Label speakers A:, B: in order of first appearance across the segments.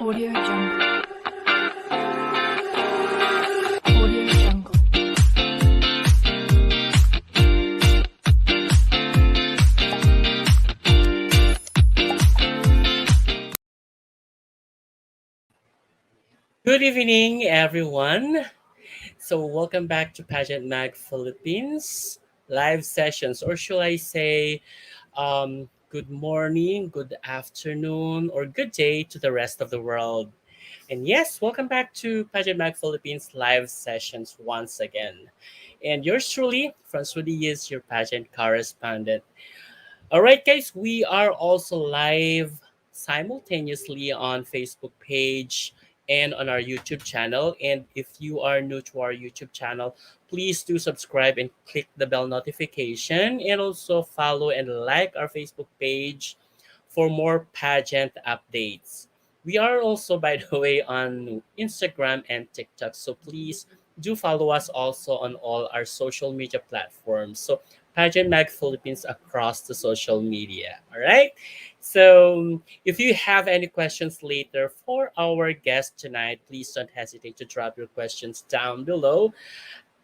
A: Audio Jungle. Audio Jungle.
B: Good evening, everyone. So, welcome back to Pageant Mag Philippines live sessions, or should I say, good morning, good afternoon, or good day to the rest of the world. And yes, welcome back to Pageant Mag Philippines live sessions once again. And yours truly, Francois is your pageant correspondent. All right, guys, we are also live simultaneously on Facebook page and on our YouTube channel. And if you are new to our YouTube channel, please do subscribe and click the bell notification, and also follow and like our Facebook page for more pageant updates. We are also, by the way, on Instagram and TikTok, so please do follow us also on all our social media platforms. So Pageant Mag Philippines across the social media. All right. So if you have any questions later for our guest tonight, please don't hesitate to drop your questions down below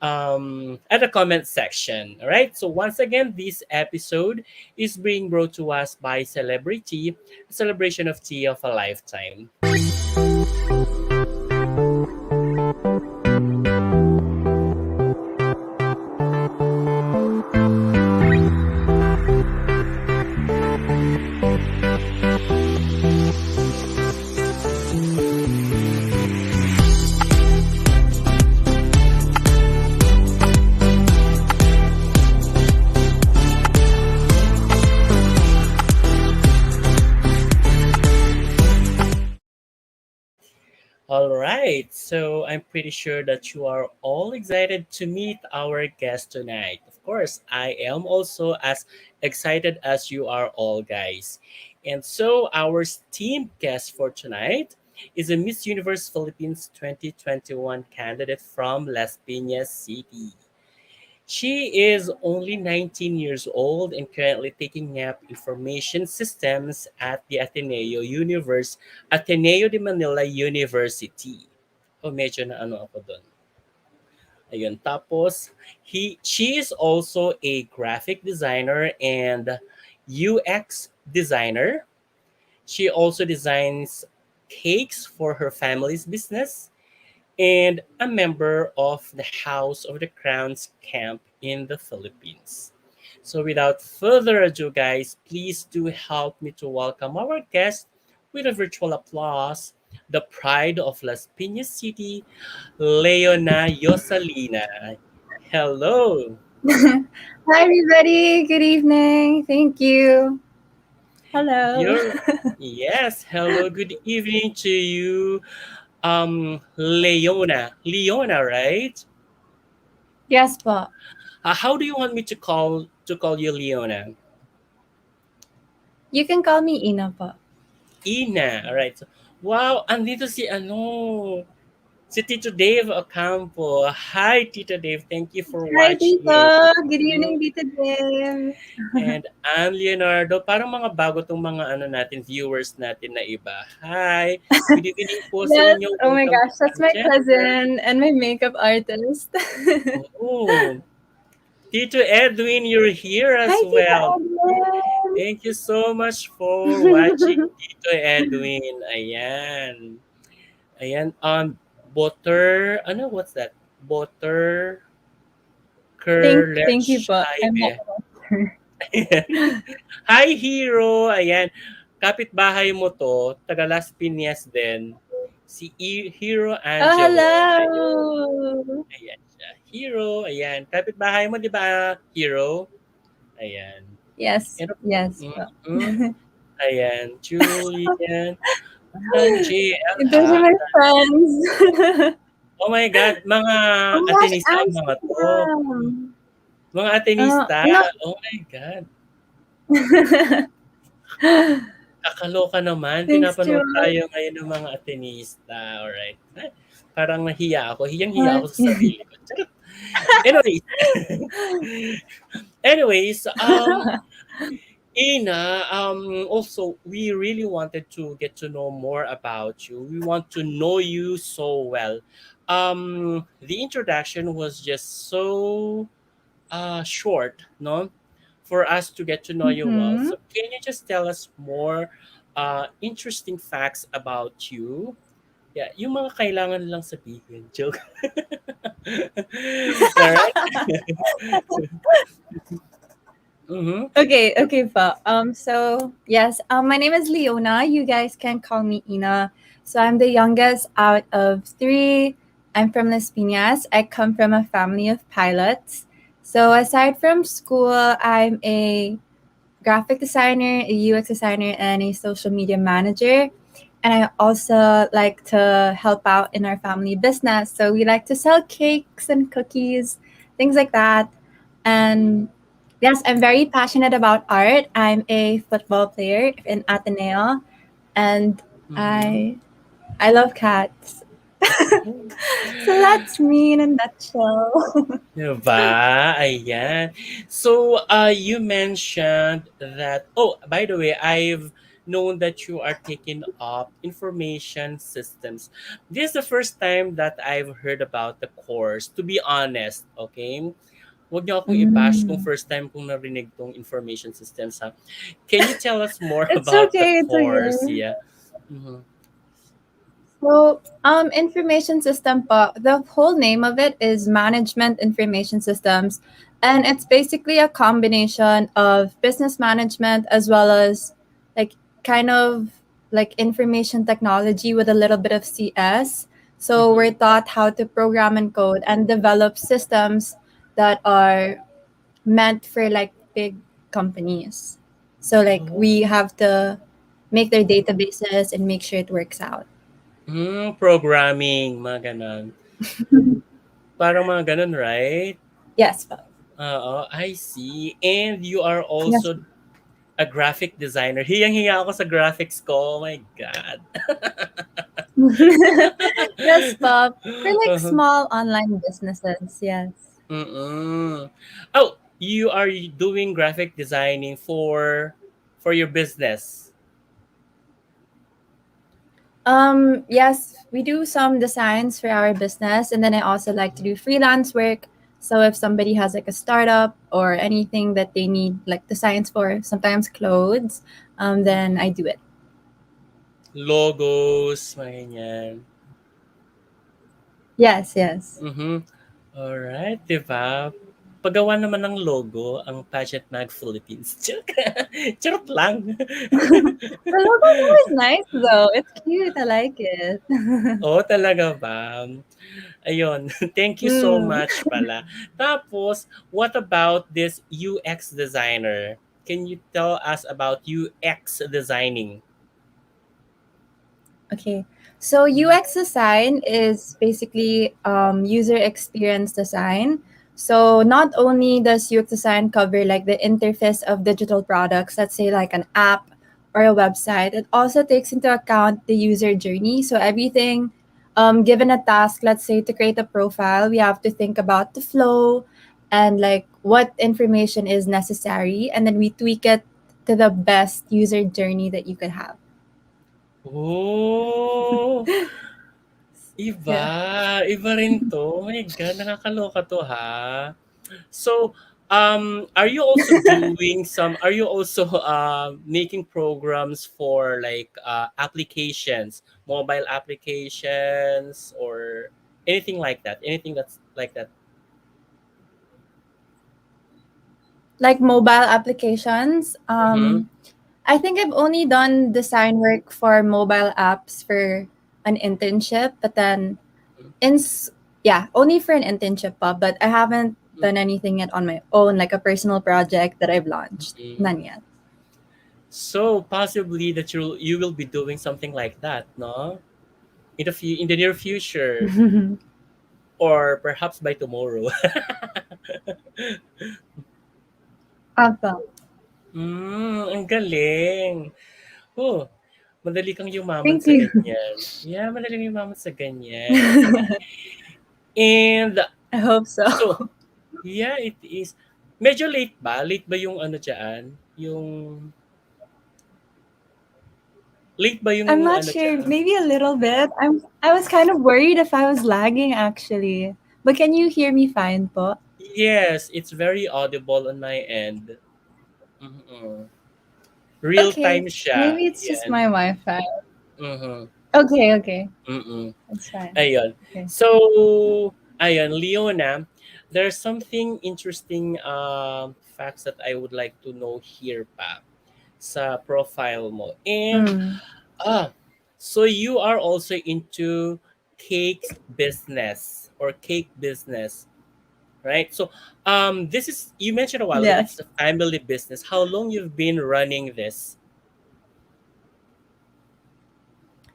B: at the comment section. All right. So once again, this episode is being brought to us by Celebrity, a celebration of tea of a lifetime. All right, so I'm pretty sure that you are all excited to meet our guest tonight. Of course, I am also as excited as you are all, guys. And so, our esteemed guest for tonight is a Miss Universe Philippines 2021 candidate from Las Piñas City. She is only 19 years old and currently taking up information systems at the Ateneo de Manila University. Oh, medyo na ano ako doon. Ayun. Tapos, she is also a graphic designer and UX designer. She also designs cakes for her family's business and a member of the House of the Crowns camp in the Philippines. So without further ado, guys, please do help me to welcome our guest with a virtual applause, the pride of Las Piñas City, Leonah Yosalina. Hello.
C: Hi, everybody. Good evening. Thank you. Hello.
B: You're yes, hello, good evening to you. Leona, right?
C: Yes, po.
B: How do you want me to call you Leona?
C: You can call me Ina, po.
B: Ina, alright. So, wow, andito si ano. Si Tito Dave Ocampo. Hi, Tito Dave. Thank you for
C: Hi, Tito.
B: watching.
C: Good
B: Mhm.
C: evening, Tito Dave.
B: And Ann Leonardo, parang mga bago tong mga ano natin, viewers natin na iba. Hi, good evening po sa
C: Yes.
B: inyo.
C: Oh my
B: Welcome to
C: gosh, that's my
B: Pageant.
C: cousin and my makeup artist.
B: Oh, Tito Edwin, you're here
C: Hi,
B: as
C: Tito
B: well.
C: Edwin.
B: Thank you so much for watching, Tito Edwin. Ayan. Ayan. Butter, ano, what's that? Butter
C: Thank you,
B: Curletch
C: po. I'm not
B: Hive.
C: sure.
B: Hi, Hero! Ayan, kapitbahay mo 'to, taga Las Piñas din, si Hero
C: Oh,
B: Angelo.
C: hello.
B: Ayan siya. Hero, ayan. Kapitbahay mo, 'di ba, Hero? Ayan.
C: Yes,
B: Ano
C: yes, po.
B: mm. Ayan, Julian. JL
C: Those are my friends.
B: Oh my God, mga
C: Oh my gosh,
B: Atenista mga 'to.
C: Amsterdam.
B: Mga Atenista,
C: No.
B: oh my God. Kakaloka naman,
C: Thanks,
B: pinapanood
C: Jules.
B: tayo ngayon ng mga Atenista, alright. Parang nahiya ako, hiyang-hiya
C: Hi.
B: ako sa sarili ko. Charot. Anyways, anyways, Ina, also, we really wanted to get to know more about you. We want to know you so well. The introduction was just so short, no? For us to get to know you well.
C: Mhm.
B: So can you just tell us more interesting facts about you? Yeah, yung mga kailangan lang sabihin. Joke. Alright? Mm-hmm.
C: Okay, po. So yes, my name is Leona. You guys can call me Ina. So I'm the youngest out of three. I'm from Las Piñas. I come from a family of pilots. So aside from school, I'm a graphic designer, a UX designer, and a social media manager. And I also like to help out in our family business. So we like to sell cakes and cookies, things like that. And yes, I'm very passionate about art. I'm a football player in Ateneo, and
B: Mm-hmm.
C: I love cats. So that's me in a nutshell.
B: Diba? Ayan. So, you mentioned that, oh, by the way, I've known that you are taking up information systems. This is the first time that I've heard about the course, to be honest, okay? Huwag niyo akong i-bash kung
C: Mm.
B: first time kong narinig tong information systems, ha? Can you tell us more
C: It's
B: about the
C: okay. It's
B: course?
C: okay.
B: Yeah. Mm-hmm.
C: So, information system po, the whole name of it is Management Information Systems. And it's basically a combination of business management as well as like kind of like information technology with a little bit of CS. So
B: Mm-hmm.
C: we're taught how to program and code and develop systems that are meant for like big companies. So like
B: Oh.
C: we have to make their databases and make sure it works out.
B: Programming, mga ganon. Parang mga ganon, right?
C: Yes, po.
B: I see. And you are
C: Yes.
B: also a graphic designer. Hiyang-hiya ako sa graphics ko. Oh my God.
C: Yes, po. For like
B: Uh-huh.
C: small online businesses, yes.
B: Mm-mm. Oh, you are doing graphic designing for your business.
C: Yes, we do some designs for our business, and then I also like to do freelance work. So if somebody has like a startup or anything that they need like designs for, sometimes clothes, then I do it.
B: Logos, mga ganyan.
C: Yes, yes.
B: Mm-hmm. Alright, diba? Paggawa naman ng logo ang Pageant Mag Philippines. Charot lang.
C: The logo is always nice though. It's cute. I like it.
B: Oo, talaga ba? Ayun, thank you so
C: Mm.
B: much pala. Tapos, what about this UX designer? Can you tell us about UX designing?
C: Okay. So UX design is basically user experience design. So not only does UX design cover like the interface of digital products, let's say like an app or a website, it also takes into account the user journey. So everything given a task, let's say to create a profile, we have to think about the flow and like what information is necessary, and then we tweak it to the best user journey that you could have.
B: Oh, iba.
C: Yeah.
B: Iba rin 'to. Oh my God, nakakaloka 'to, ha. So, are you also making programs for like applications, mobile applications, or anything like that? Anything that's like that?
C: Like mobile applications.
B: Mm-hmm.
C: I think I've only done design work for mobile apps for an internship, but then in s- yeah, only for an internship, but I haven't done anything yet on my own, like a personal project that I've launched.
B: Mm-hmm.
C: None yet.
B: So possibly that you will be doing something like that, no? In the near future, or perhaps by tomorrow.
C: Awesome.
B: Ang galing. Oh, madali kang yumaman
C: Thank
B: sa
C: you.
B: ganyan. Yeah, madali kang yumaman sa ganyan. And
C: I hope so.
B: so, yeah, it is. Medyo late ba? Late ba yung ano dyan?
C: I'm
B: Yung
C: not
B: ano
C: sure.
B: dyan?
C: Maybe a little bit. I was kind of worried if I was lagging actually. But can you hear me fine po?
B: Yes, it's very audible on my end. Mm-mm. Real
C: Okay.
B: time siya.
C: Maybe it's just
B: Yan.
C: my Wi-Fi.
B: Mm-hmm.
C: Okay, okay.
B: Mm-mm.
C: That's fine.
B: Ayun.
C: Okay.
B: So, ayun, Leona, there's something interesting facts that I would like to know here pa sa profile mo. And
C: Mm.
B: ah, so you are also into cake business or cake business, right? So, this is you mentioned a while ago that
C: Yes.
B: it's a family business. How long you've been running this?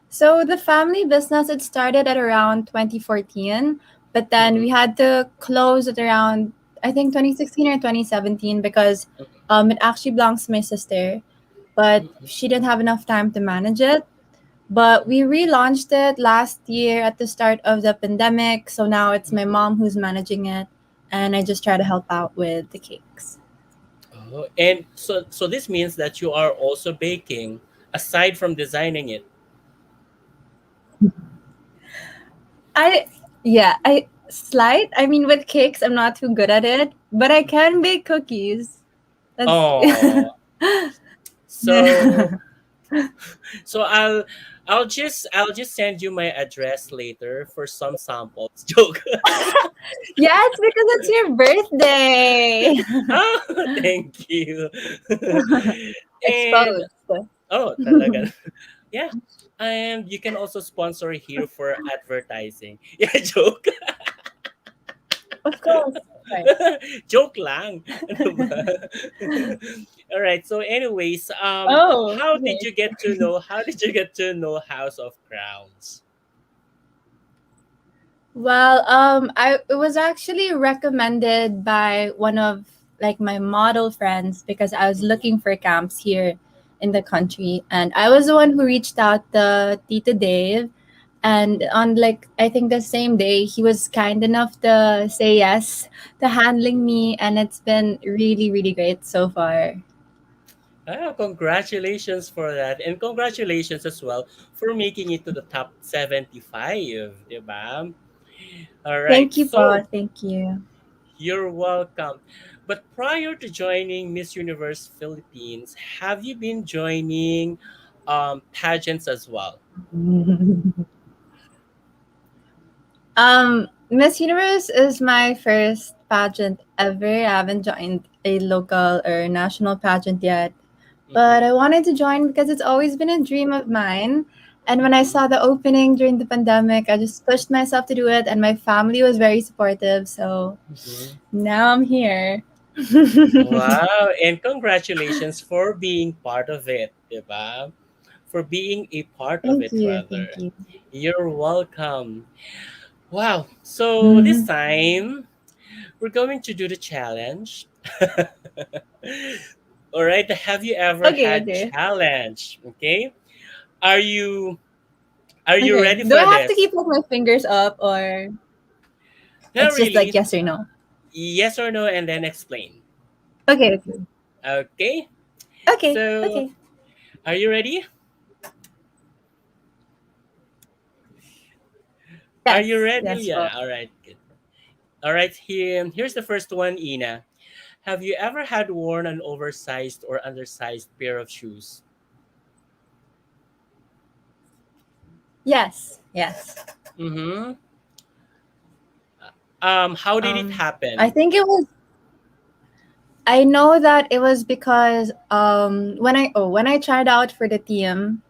C: So the family business, it started at around 2014, but then
B: Mm-mm,
C: we had to close at around, I think, 2016 or 2017 because it actually belongs to my sister, but
B: mm-mm,
C: she didn't have enough time to manage it. But we relaunched it last year at the start of the pandemic. So now it's my
B: mm-mm.
C: mom who's managing it, and I just try to help out with the cakes.
B: Oh, and so this means that you are also baking aside from designing it.
C: I, yeah, I slight. I mean, with cakes, I'm not too good at it, but I can bake cookies. That's
B: Oh, so so I'll just send you my address later for some samples. Joke.
C: yeah, it's because it's your birthday.
B: Oh, thank you. And
C: Exposed.
B: oh, talaga. Yeah. And you can also sponsor here for advertising. Yeah, joke.
C: Of course. Right.
B: Joke lang. Ano ba? All right. So anyways,
C: Oh, okay.
B: how did you get to know House of Crowns?
C: Well, I it was actually recommended by one of like my model friends because I was
B: Mhm.
C: looking for camps here in the country, and I was the one who reached out to Tito Dave, and on like I think the same day he was kind enough to say yes to handling me, and it's been really really great so far.
B: Ah, congratulations for that. And congratulations as well for making it to the top 75, di ba? All right.
C: Thank you,
B: So,
C: po. Thank you.
B: you're welcome. But prior to joining Miss Universe Philippines, have you been joining pageants as well?
C: Miss Universe is my first pageant ever. I haven't joined a local or national pageant yet, but
B: Mm-mm,
C: I wanted to join because it's always been a dream of mine. And when I
B: mm-mm,
C: saw the opening during the pandemic, I just pushed myself to do it, and my family was very supportive. So
B: mm-mm.
C: now I'm here.
B: Wow, and congratulations for being part of it, diba? For being a part of
C: Thank
B: it,
C: you. Thank
B: rather.
C: you.
B: You're welcome. Wow. So this
C: Mhm.
B: time we're going to do the challenge. All right. Have you ever
C: Okay,
B: had
C: okay.
B: challenge? Okay. Are you Are you
C: Okay.
B: ready
C: Do I
B: for
C: have to
B: this?
C: keep like my fingers up or
B: Not
C: it's just like
B: really.
C: yes or no?
B: Yes or no, and then explain.
C: Okay. Okay.
B: Okay.
C: Okay.
B: So,
C: Okay.
B: are you ready? Are you
C: Yes.
B: ready,
C: Yes.
B: Leah?
C: Well.
B: All right. Good. All right. Here's the first one, Ina. Have you ever had worn an oversized or undersized pair of shoes?
C: Yes. Yes.
B: Mm-hmm. How did it
C: I
B: happen?
C: think it was. I know that it was because when I tried out for the team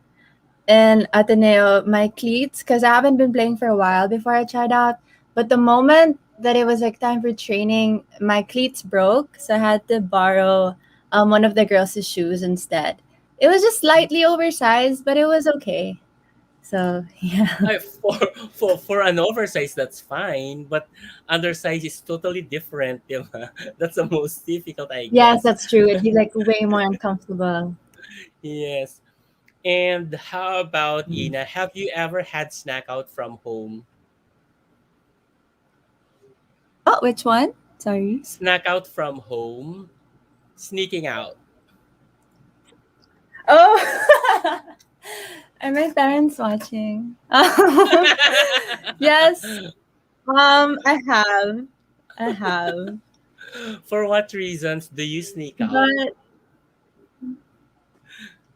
C: in Ateneo, my cleats, because I haven't been playing for a while before I tried out, but the moment that it was like time for training, my cleats broke, so I had to borrow one of the girls' shoes instead. It was just slightly oversized, but it was okay. So yeah.
B: For for an oversized, that's fine, but undersized is totally different. Diba? That's the most difficult, I
C: Yes,
B: guess.
C: that's true. It'd be like way more uncomfortable.
B: Yes. And how about Ina? Have you ever had snack out from home?
C: Oh, which one? Sorry.
B: Snack out from home, sneaking out.
C: Oh, are my parents watching? Yes, I have. I have.
B: For what reasons do you sneak out?
C: But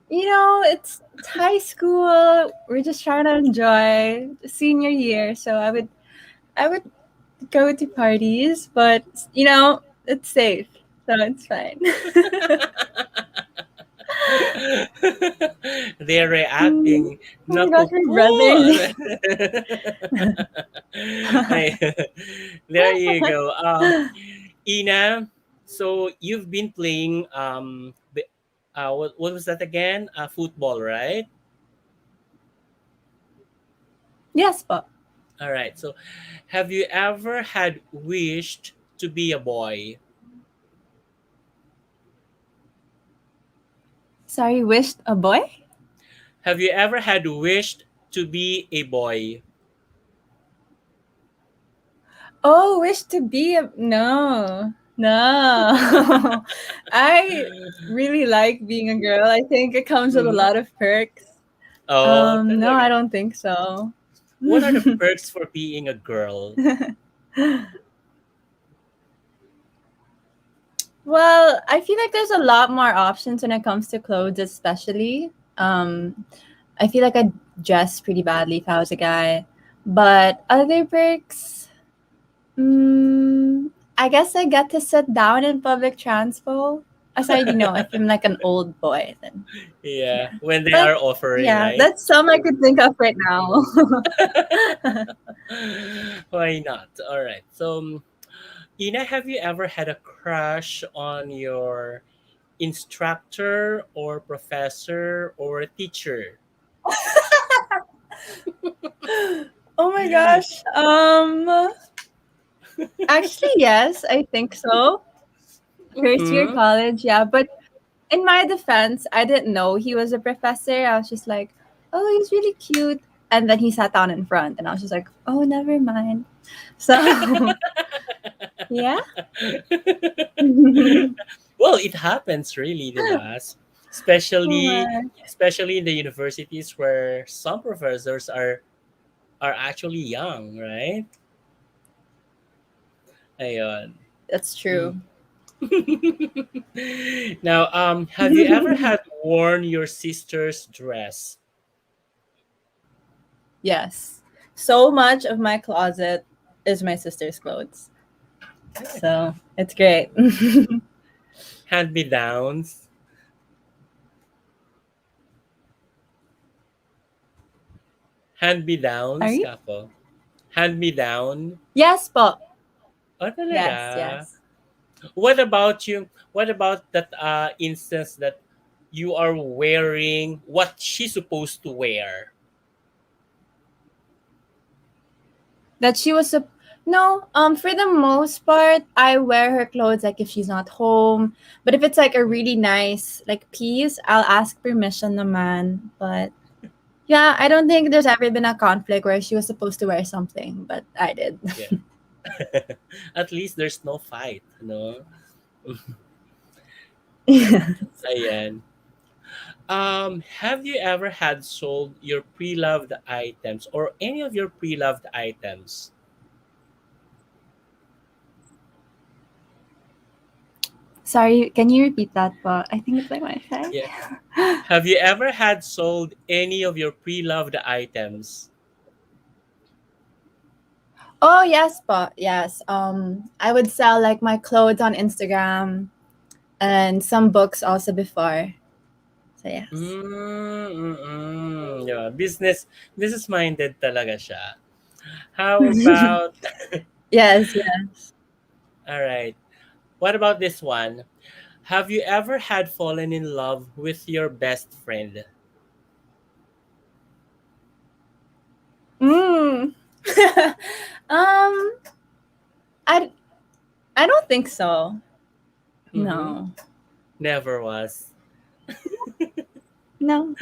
C: it's high school. We're just trying to enjoy senior year. So I would go to parties, but it's safe. So it's fine.
B: They're
C: Mm,
B: reacting
C: oh my
B: not
C: gosh,
B: to
C: my
B: cool.
C: brothers.
B: Hey, there you go. Ina, so you've been playing what was that again? Football, right?
C: Yes, Pop.
B: All right. So, have you ever had wished to be a boy?
C: Sorry, wished a boy?
B: Have you ever had wished to be a boy?
C: Oh, wish to be a no. No. I really like being a girl. I think it comes with a
B: Mhm.
C: lot of perks.
B: Oh,
C: No, I
B: talaga.
C: don't think so.
B: What are the perks for being a girl?
C: Well, I feel like there's a lot more options when it comes to clothes, especially. I feel like I'd dress pretty badly if I was a guy. But other perks, I guess I get to sit down in public transport. Aside, if I'm like an old boy, then
B: Yeah,
C: yeah.
B: when they
C: But
B: are offering,
C: yeah,
B: right?
C: that's some I could think of right now.
B: Why not? All right. So, Ina, have you ever had a crush on your instructor or professor or teacher?
C: Oh my gosh. Actually, yes, I think so. First year
B: Mm-hmm.
C: college, yeah. But in my defense, I didn't know he was a professor. I was just like, oh, he's really cute. And then he sat down in front, and I was just like, oh, never mind. So, yeah. Oh
B: Well, it happens really, the bus, especially
C: my.
B: especially in the universities where some professors are actually young, right? Ayun.
C: That's
B: Mm.
C: true.
B: Now, have you ever had worn your sister's dress?
C: Yes. So much of my closet is my sister's clothes. So, it's great.
B: Hand me downs, hand me downs,
C: Sorry?
B: kako. Hand me down.
C: Yes, po.
B: Oh, talaga?
C: Yes, yes.
B: What about you? What about that instance that you are wearing what she's supposed to wear?
C: That she was a no, for the most part, I wear her clothes like if she's not home. But if it's like a really nice like piece, I'll ask permission naman. But Yeah, I don't think there's ever been a conflict where she was supposed to wear something, but I did.
B: Yeah. At least there's no fight, no?
C: Yeah.
B: Ayan. Have you ever had sold your pre-loved items or any of your pre-loved items?
C: Sorry, can you repeat that? But I think it's like my side.
B: Yeah. Have you ever had sold any of your pre-loved items?
C: Oh yes, but yes. I would sell like my clothes on Instagram and some books also before. So yes.
B: Yeah, business minded talaga siya. How about
C: Yes, yes.
B: all right. What about this one? Have you ever had fallen in love with your best friend?
C: Mm. um, I I don't think so.
B: Mm-hmm.
C: No,
B: Never was.
C: no.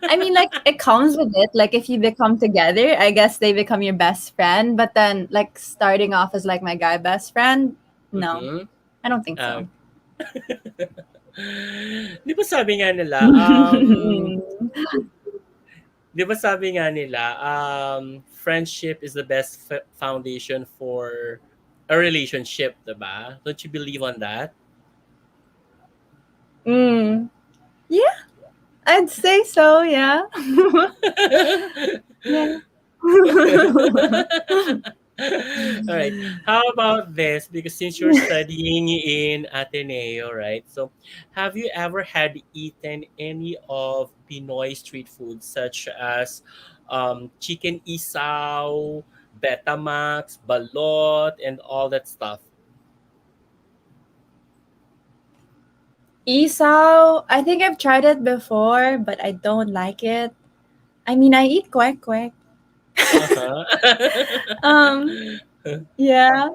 C: I mean, like it comes with it. Like if you become together, I guess they become your best friend. But then, like starting off as like my guy best friend, no,
B: Mm-hmm.
C: I don't think
B: Uh,
C: so.
B: di ba sabi nga nila, di ba sabi nga nila, friendship is the best foundation for a relationship, diba? Don't you believe on that?
C: mm. Yeah, I'd say so. Yeah. Yeah.
B: All right. How about this? Because since you're studying in Ateneo, right? So, have you ever had eaten any of Pinoy street foods such as chicken isaw, Betamax, balot, and all that stuff?
C: Isaw, I think I've tried it before, but I don't like it. I mean, I eat quack quack. Um,
B: Uh-huh.
C: yeah.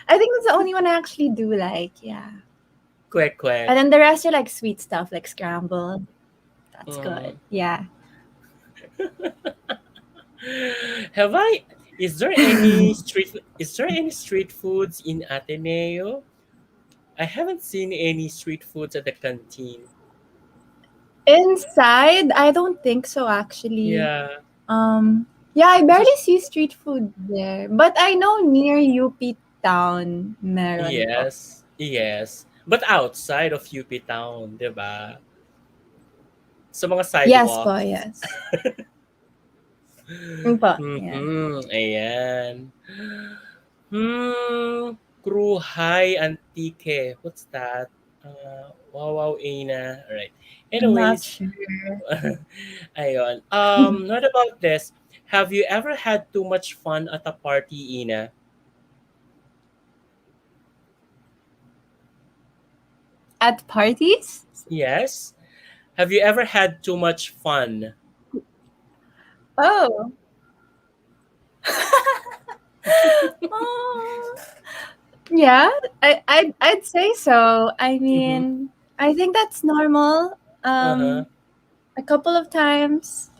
C: I think that's the only one I actually do like. Yeah.
B: Quick,
C: And
B: quick.
C: then the rest are like sweet stuff, like scrambled. That's good.
B: Mhm.
C: Yeah.
B: Have I? Is there any street foods in Ateneo? I haven't seen any street foods at the canteen.
C: Inside, I don't think so actually.
B: Yeah.
C: Yeah, I
B: It's
C: barely
B: just
C: see street food there. But I know near UP town meron po.
B: yes, yes. But outside of UP town, 'di ba? Sa mga
C: Yes po,
B: sidewalks.
C: yes. Po, yeah.
B: Ayan. Cruhay Antique. What's that? Wow, Ina. All right.
C: I'm not
B: Anyways,
C: sure.
B: ayun. What about this? Have you ever had too much fun at a party, Ina?
C: At parties?
B: Yes. Have you ever had too much fun?
C: Oh. Oh. Yeah, I'd say so. I
B: Mm-hmm.
C: mean, I think that's normal.
B: Uh-huh.
C: A couple of times.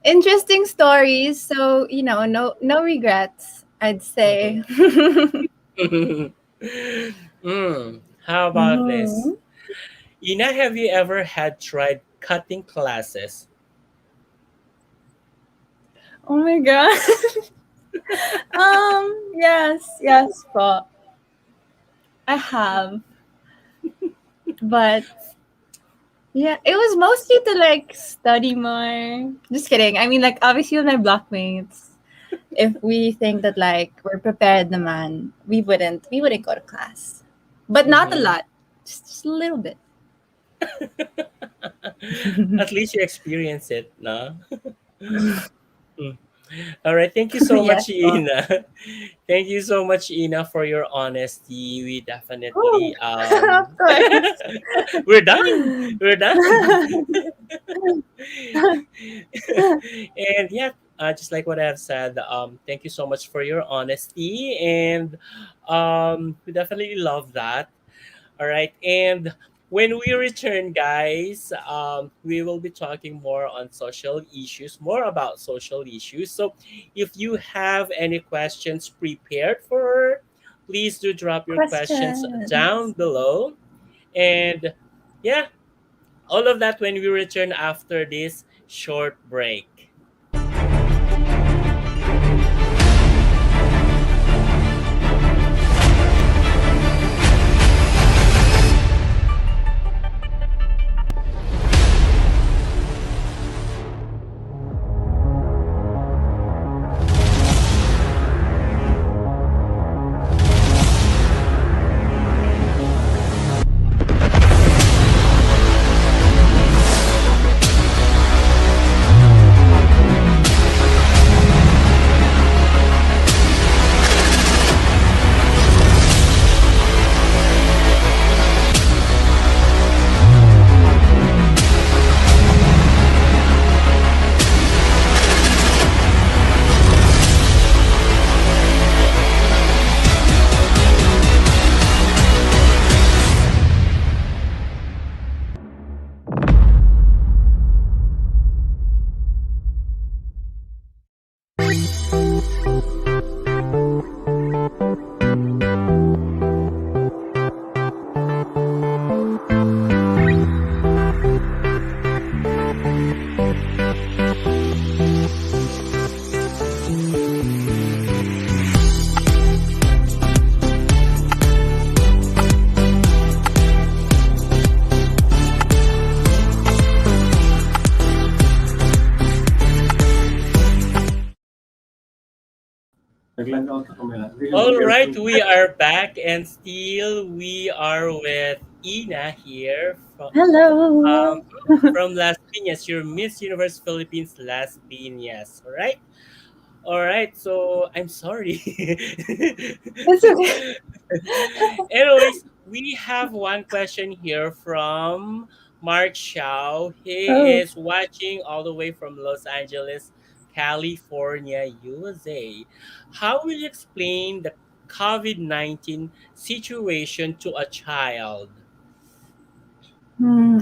C: Interesting stories, so no regrets, I'd say.
B: How about this?
C: Mhm.
B: Ina, have you ever had tried cutting classes?
C: Oh my god. Yes, but I have. But yeah, it was mostly to like study more. Just kidding. I mean, like obviously with my blockmates, if we think that like we're prepared, the man, we wouldn't go to class, but not a
B: Mm-hmm.
C: lot, just a little bit.
B: At least you experience it, no? Mm. All right. Thank you so
C: Yes,
B: much,
C: po.
B: Ina. Thank you so much, Ina, for your honesty. We
C: Oh,
B: definitely
C: of course.
B: we're done. We're done. And yeah, just like what I have said, thank you so much for your honesty, and we definitely love that. All right, and When we return, guys, we will be talking more on social issues, more about social issues. So, if you have any questions prepared for her, please do drop your questions down
C: Questions.
B: below. And yeah, all of that when we return after this short break. All right, we are back, and still we are with Ina here
C: Hello.
B: from Las Piñas, your Miss Universe Philippines Las Piñas. All right. So I'm sorry.
C: It's okay.
B: Anyways, we have one question here from Mark Shaw. He
C: Oh.
B: is watching all the way from Los Angeles, California, USA. How will you explain the COVID-19 situation to a child?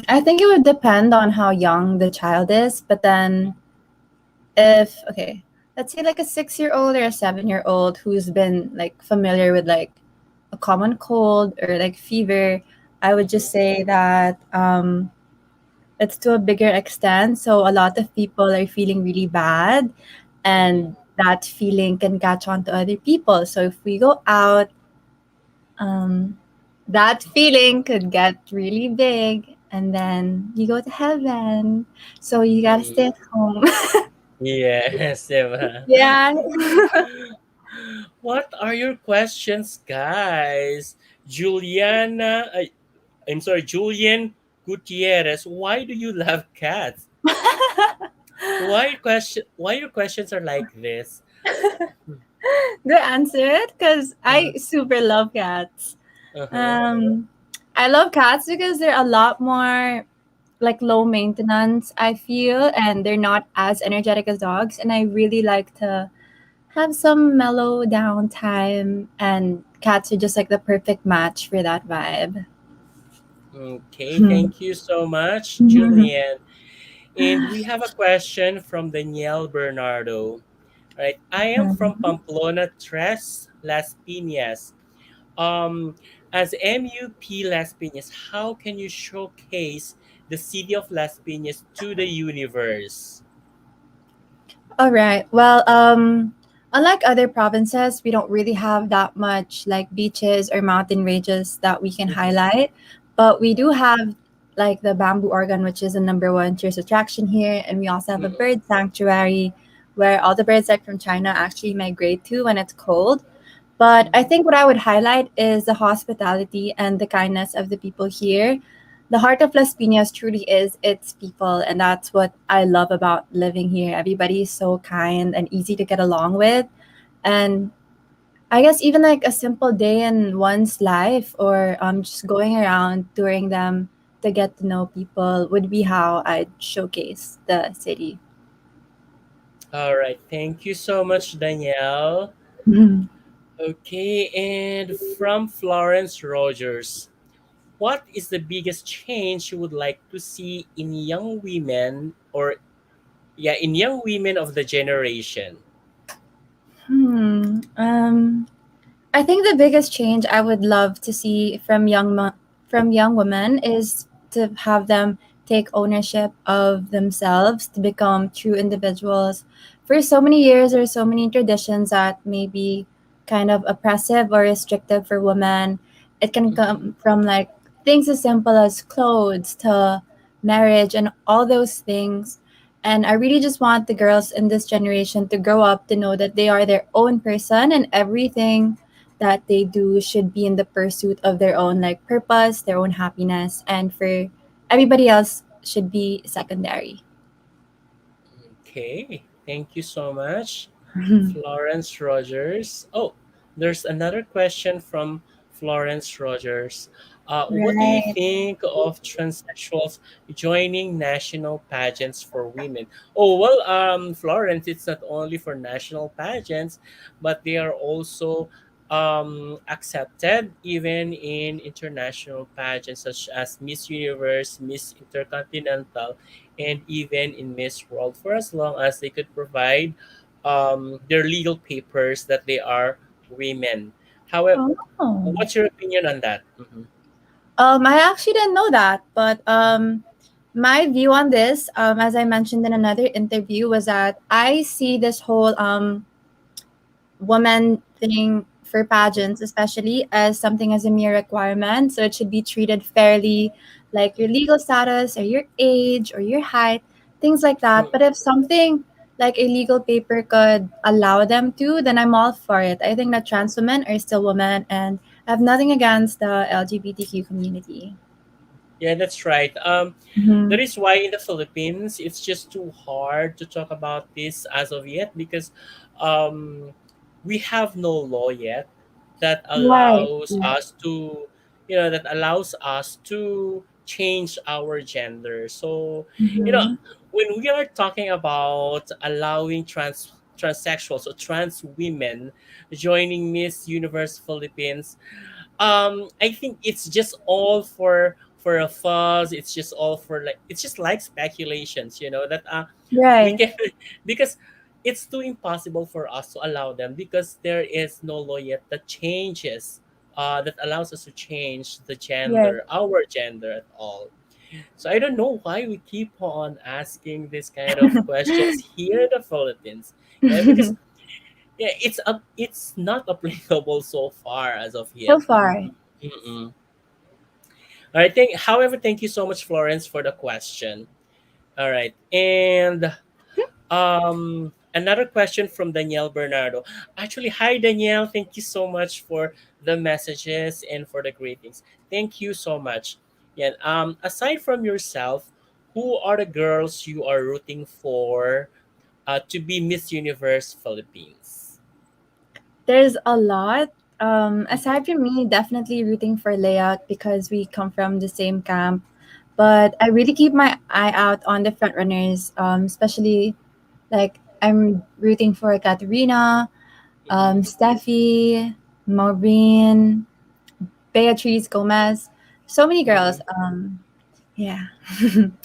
C: I think it would depend on how young the child is, but then if okay, let's say like a 6-year-old or a 7-year-old who's been like familiar with like a common cold or like fever, I would just say that it's to a bigger extent. So a lot of people are feeling really bad,
B: Mm-hmm.
C: and that feeling can catch on to other people. So if we go out, um, that feeling could get really big, and then you go to heaven. So you gotta stay at home.
B: Yes, diba?
C: Yeah.
B: What are your questions, guys? I'm sorry, Julian Gutierrez. Why do you love cats? Why your questions are like this?
C: Do I answer it? Because
B: Uh-huh.
C: I super love cats.
B: Uh-huh.
C: Um, I love cats because they're a lot more like low maintenance, I feel, and they're not as energetic as dogs. And I really like to have some mellow downtime, and cats are just like the perfect match for that vibe.
B: Okay, thank you so much, Julian. And we have a question from Danielle Bernardo. Right. I am from Pamplona, Las Piñas. As MUP Las Piñas, how can you showcase the city of Las Piñas to the universe?
C: All right. Well, unlike other provinces, we don't really have that much like beaches or mountain ranges that we can
B: Mhm,
C: highlight, but we do have like the bamboo organ, which is the number one tourist attraction here, and we also have a
B: mhm,
C: bird sanctuary where all the birds like from China actually migrate to when it's cold. But I
B: mhm.
C: think what I would highlight is the hospitality and the kindness of the people here. The heart of Las Piñas truly is its people, and that's what I love about living here. Everybody is so kind and easy to get along with. And I guess even like a simple day in one's life or just going around touring them to get to know people would be how I'd showcase the city.
B: All right. Thank you so much, Danielle.
C: Mhm.
B: Okay. And from Florence Rogers, what is the biggest change you would like to see in young women, or yeah, in young women of the generation?
C: Hmm. I think the biggest change I would love to see from from young women is to have them take ownership of themselves to become true individuals. For so many years, there are so many traditions that may be kind of oppressive or restrictive for women. It can
B: Mm-hmm.
C: come from like things as simple as clothes to marriage and all those things. And I really just want the girls in this generation to grow up to know that they are their own person, and everything that they do should be in the pursuit of their own like purpose, their own happiness, and for everybody else should be secondary.
B: Okay, thank you so much, Florence Rogers. Oh, there's another question from Florence Rogers. What do you
C: Right.
B: think of transsexuals joining national pageants for women? Oh, well, Florence, it's not only for national pageants, but they are also accepted even in international pageants such as Miss Universe, Miss Intercontinental, and even in Miss World, for as long as they could provide their legal papers that they are women. However,
C: Oh.
B: what's your opinion on that? Mm-hmm.
C: I actually didn't know that, but my view on this, as I mentioned in another interview, was that I see this whole woman thing for pageants, especially as something as a mere requirement. So it should be treated fairly, like your legal status or your age or your height, things like that. But if something like a legal paper could allow them to, then I'm all for it. I think that trans women are still women, and I have nothing against the LGBTQ community.
B: Yeah, that's right.
C: Mm-hmm.
B: That is why in the Philippines it's just too hard to talk about this as of yet, because um, we have no law yet that
C: Right.
B: allows
C: Right.
B: us to, that allows us to change our gender. So, you know,
C: Mm-hmm.
B: when we are talking about allowing transsexuals or trans women joining Miss Universe Philippines, I think it's just all for a fuzz. It's just all for, like, it's just like speculations, that we
C: Right.
B: can because it's too impossible for us to allow them, because there is no law yet that changes that allows us to change the
C: Right.
B: gender, our gender at all. So I don't know why we keep on asking this kind of questions here in the Philippines. Yeah, because yeah, it's not applicable so far as of
C: So
B: yet.
C: far.
B: Mm-mm. All right. However, thank you so much, Florence, for the question. All right, and another question from Danielle Bernardo. Actually, hi Danielle. Thank you so much for the messages and for the greetings. Thank you so much. Yeah. Aside from yourself, who are the girls you are rooting for to be Miss Universe Philippines?
C: There's a lot.
B: Mm-hmm.
C: Aside from me, definitely rooting for Leia because we come from the same camp. But I really keep my eye out on the front runners, especially like I'm rooting for Katerina,
B: Mm-hmm.
C: Steffi, Maureen, Beatrice Gomez. So many
B: Mm-hmm.
C: girls. Yeah.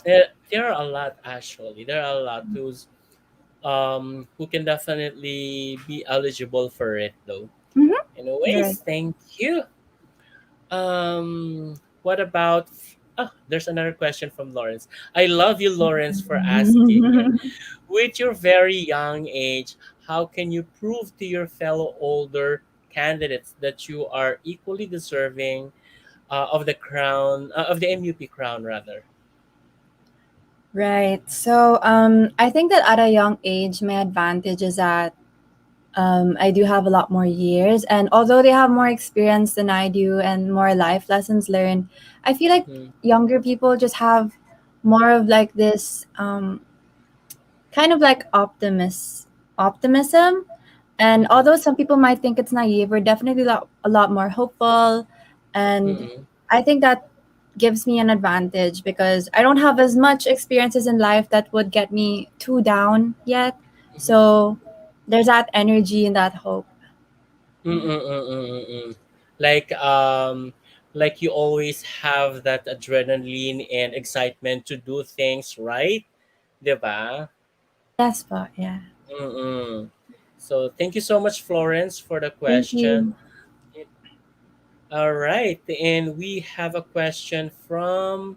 B: There are a lot, actually. There are a lot who can definitely be eligible for it, though.
C: Mm-hmm. Right.
B: Anyways, thank you. What about? Oh, there's another question from Lawrence. I love you, Lawrence, for asking. Yeah, with your very young age, how can you prove to your fellow older candidates that you are equally deserving of the crown, of the MUP crown, rather?
C: Right. So I think that at a young age, my advantage is that I do have a lot more years, and although they have more experience than I do and more life lessons learned, I feel like
B: Mm-hmm.
C: younger people just have more of like this kind of like optimism. And
B: Mm-hmm.
C: although some people might think it's naive, we're definitely a lot more hopeful. And
B: Mm-hmm.
C: I think that gives me an advantage because I don't have as much experiences in life that would get me too down yet.
B: Mm-hmm.
C: So there's that energy and that hope.
B: Mm-mm-mm-mm-mm. Like like you always have that adrenaline and excitement to do things, right? 'Di ba?
C: Yes po, yeah.
B: Mm-mm. So thank you so much, Florence, for the
C: Thank
B: question.
C: you.
B: All right, and we have a question from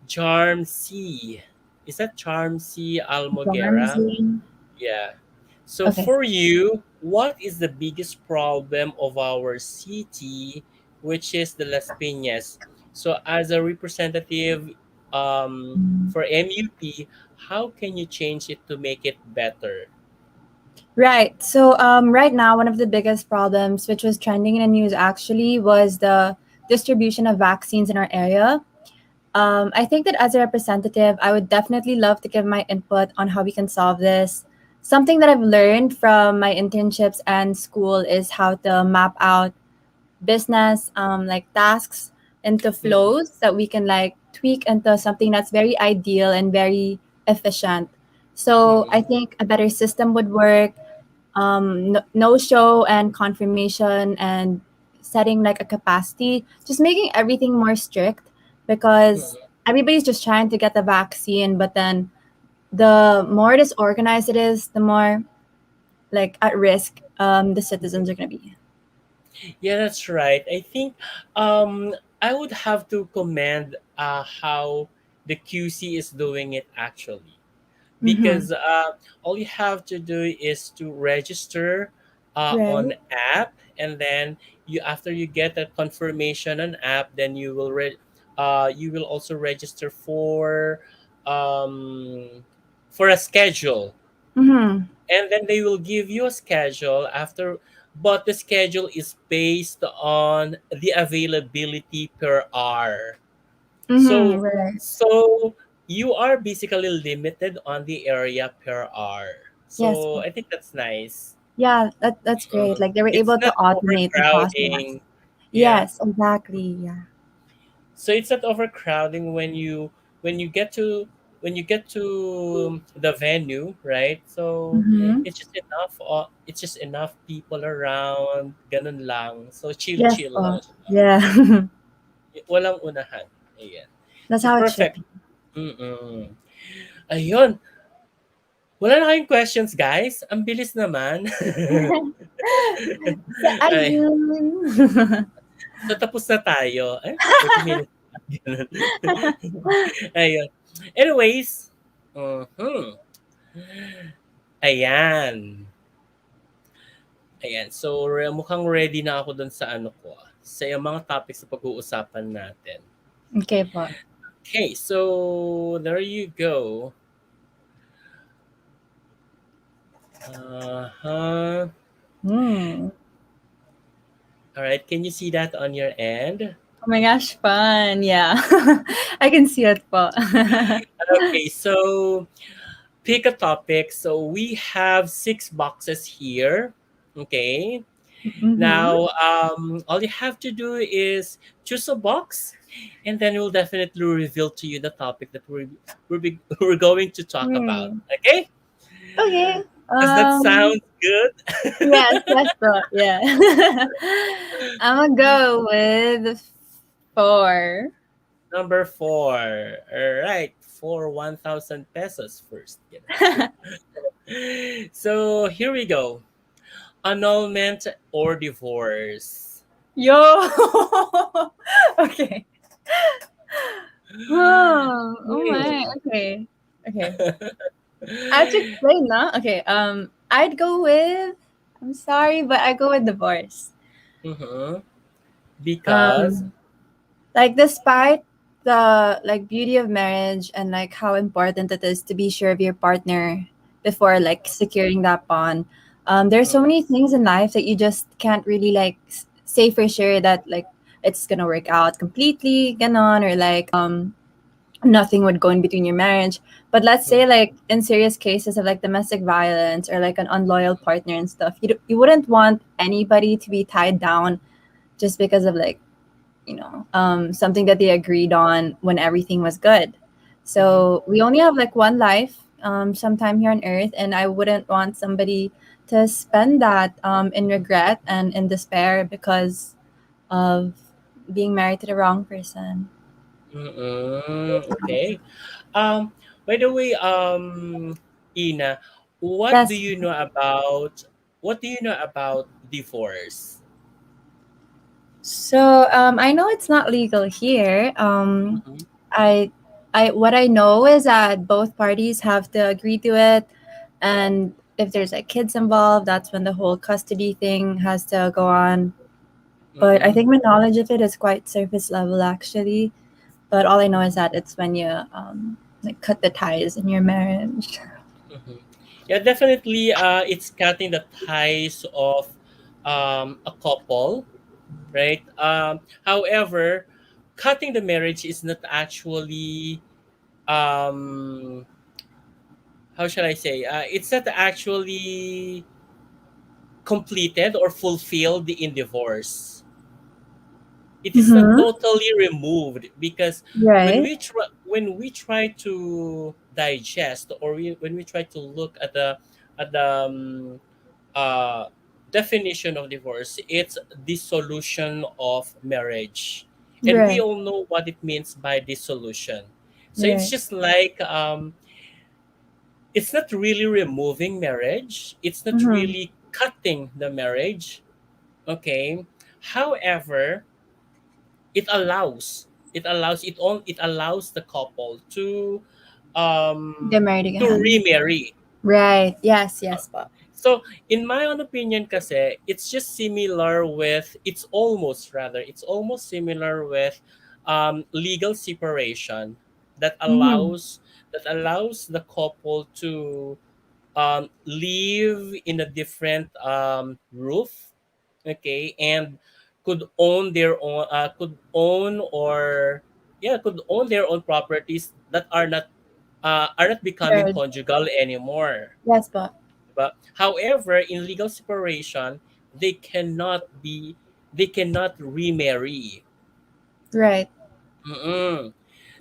B: Charm C. Is that Charm C Almogera?
C: Pharmacy.
B: Yeah. So
C: Okay.
B: for you, what is the biggest problem of our city, which is the Las Piñas? So as a representative for MUP, how can you change it to make it better?
C: Right. So right now, one of the biggest problems, which was trending in the news actually, was the distribution of vaccines in our area. I think that as a representative, I would definitely love to give my input on how we can solve this. Something that I've learned from my internships and school is how to map out business like tasks into
B: Mm-mm,
C: flows that we can like tweak into something that's very ideal and very efficient. So I
B: mm-mm,
C: think a better system would work. No show and confirmation and setting like a capacity, just making everything more strict because
B: mm-mm.
C: everybody's just trying to get the vaccine, but then the more disorganized it is, the more like at risk the citizens are going to be.
B: Yeah, that's right. I think I would have to commend how the QC is doing it actually,
C: Mm-hmm.
B: because all you have to do is to register on
C: Right.
B: app, and then you after you get a confirmation on app, then you will also register for a schedule,
C: Mm-hmm.
B: and then they will give you a schedule after, but the schedule is based on the availability per hour.
C: Mm-hmm.
B: so
C: Right.
B: so you are basically limited on the area per hour.
C: Yes.
B: So I think that's nice.
C: Yeah, that's great. Like they were
B: It's
C: able to
B: not
C: automate the process.
B: overcrowding. Yeah.
C: Yes, exactly. Yeah.
B: So it's not overcrowding when you get to when you get to the venue, right? So
C: Mm-hmm.
B: it's just enough people around, ganun lang. So
C: Yes.
B: chill lang
C: Oh,
B: siya.
C: yeah.
B: Walang unahan. Ayan.
C: That's
B: So
C: how it should
B: perfect.
C: be.
B: Mm-mm. Ayun. Wala na kayong questions, guys. Ang bilis naman.
C: So,
B: Ay,
C: ayun.
B: so tapos na tayo. Ay, 30 minutes. Ganun. Ayun. Anyways, mhm. Ayan. Ayan. So, mukhang ready na ako dun sa ano ko, sa yung mga topics na pag-uusapan natin.
C: Okay po.
B: Okay, so there you go. Uh-huh.
C: Hmm.
B: All right, can you see that on your end?
C: Oh my gosh, fun. Yeah. I can see it po.
B: Okay, so pick a topic. So we have 6 boxes here. Okay.
C: Mm-hmm.
B: Now, all you have to do is choose a box, and then we'll definitely reveal to you the topic that we're going to talk about.
C: Hmm.
B: Okay?
C: Okay.
B: Does that sound good?
C: Yes, yes po. Yeah. I'm gonna go with 4.
B: Number 4. All right, for 1,000 pesos first. So here we go. Annulment or divorce.
C: Yo. Okay. Oh, oh my.
B: Hmm.
C: Okay. Okay. I have to explain now. Okay. I'd go with. I'm sorry, but I go with divorce.
B: Mm-hmm. Because.
C: Um, like despite the like beauty of marriage and like how important it is to be sure of your partner before like securing that bond. There's so many things in life that you just can't really like say for sure that like it's gonna work out completely, ganon, or like nothing would go in between your marriage. But let's say like in serious cases of like domestic violence or like an unloyal partner and stuff, you wouldn't want anybody to be tied down just because of like something that they agreed on when everything was good.
B: Mm-hmm.
C: So we only have like one life, sometime here on earth, and I wouldn't want somebody to spend that in regret and in despair because of being married to the wrong person.
B: Okay. Um, by the way, Ina, what do
C: Yes.
B: you know about divorce?
C: So I know it's not legal here.
B: Mm-hmm,
C: I I what I know is that both parties have to agree to it, and if there's like kids involved, that's when the whole custody thing has to go on. But I
B: mm-hmm,
C: think my knowledge of it is quite surface level actually. But all I know is that it's when you like cut the ties in your marriage.
B: mm-hmm. Yeah, definitely. It's cutting the ties of a couple, right? However, cutting the marriage is not actually um how shall I say? It's not actually completed or fulfilled in divorce. It is not
C: Mm-hmm.
B: totally removed because
C: Right.
B: when we try to digest, or when we try to look at the uh, definition of divorce, it's dissolution of marriage, and we
C: Right.
B: all know what it means by dissolution. So it's
C: Right.
B: just like it's not really removing marriage, it's not
C: Mm-hmm.
B: really cutting the marriage. Okay, however, it allows the couple
C: Get
B: um
C: married
B: to
C: again.
B: remarry.
C: Right. Yes. Yes. But.
B: So in my own opinion kasi, it's almost similar with legal separation that
C: Mm-hmm.
B: allows the couple to live in a different roof, okay, and could own their own properties that are not becoming
C: Third.
B: conjugal anymore.
C: Yes. But.
B: But however, in legal separation, they cannot be they cannot remarry.
C: Right.
B: Mm-mm.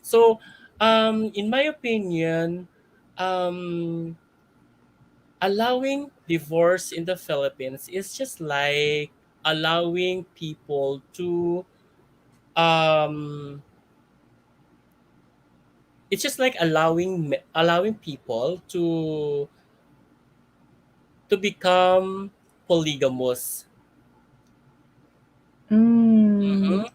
B: So, in my opinion, um, allowing divorce in the Philippines is just like allowing people to um it's just like allowing people to become polygamous.
C: Mm.
B: Mhm.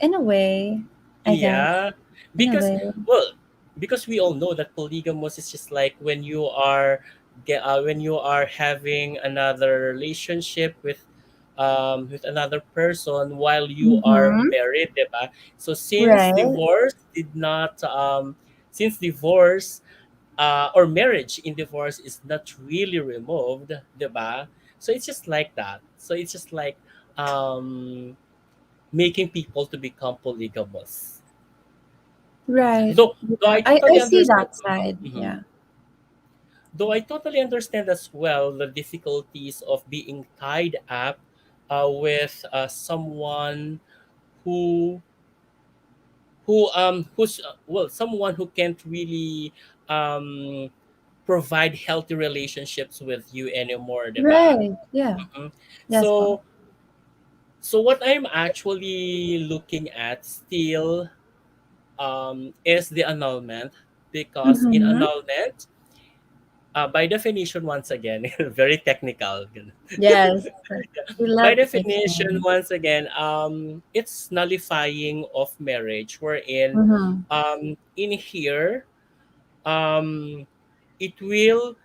C: In a way, I guess.
B: Yeah,
C: In a
B: because
C: way.
B: well, because we all know that polygamous is just like when you are having another relationship with another person while you are
C: Mm-hmm.
B: married, diba? So
C: Right.
B: since divorce or marriage in divorce is not really removed, diba? So it's just like that. So it's just like making people to become polygamous.
C: Right.
B: Though
C: Yeah.
B: I
C: I
B: totally
C: see
B: understand.
C: that side.
B: Mhm.
C: Yeah.
B: Though I totally understand as well the difficulties of being tied up with someone who who's someone who can't really um provide healthy relationships with you anymore, diba?
C: Right. Yeah.
B: Mhm.
C: Yes, but.
B: So what I'm actually looking at still is the annulment, because in
C: Mm-hmm.
B: annulment, by definition, once again, very technical.
C: Yes. We
B: By
C: love
B: definition,
C: explaining.
B: once again, it's nullifying of marriage, wherein
C: Mm-hmm.
B: in here, um, it will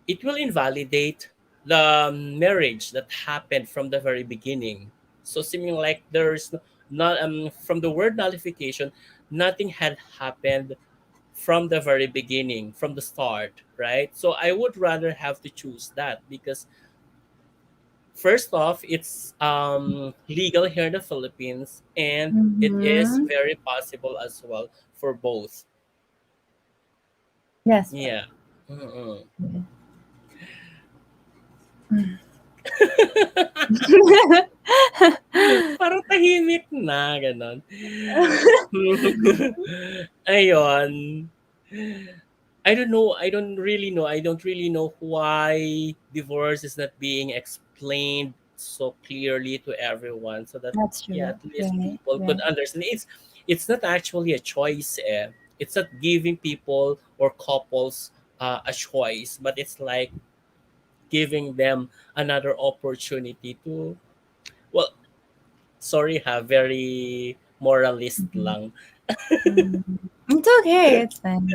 B: it will invalidate the marriage that happened from the very beginning. So seeming like there's not from the word nullification, nothing had happened from the very beginning, from the start, right? So I would rather have to choose that because first off, it's legal here in the Philippines, and it is
C: Mm-hmm.
B: very possible as well for both.
C: Yes, but.
B: Yeah. Mm-mm. Parang tahimik na, ganon. Ayun. I don't know. I don't really know. I don't really know why divorce is not being explained so clearly to everyone, so that
C: That's
B: yeah,
C: true.
B: at least
C: Right.
B: people could
C: Right.
B: understand. It's not actually a choice. It's not giving people or couples a choice, but it's like giving them another opportunity to, well, sorry ha, very moralist
C: Mhm.
B: lang.
C: Mm. It's okay. It's fine.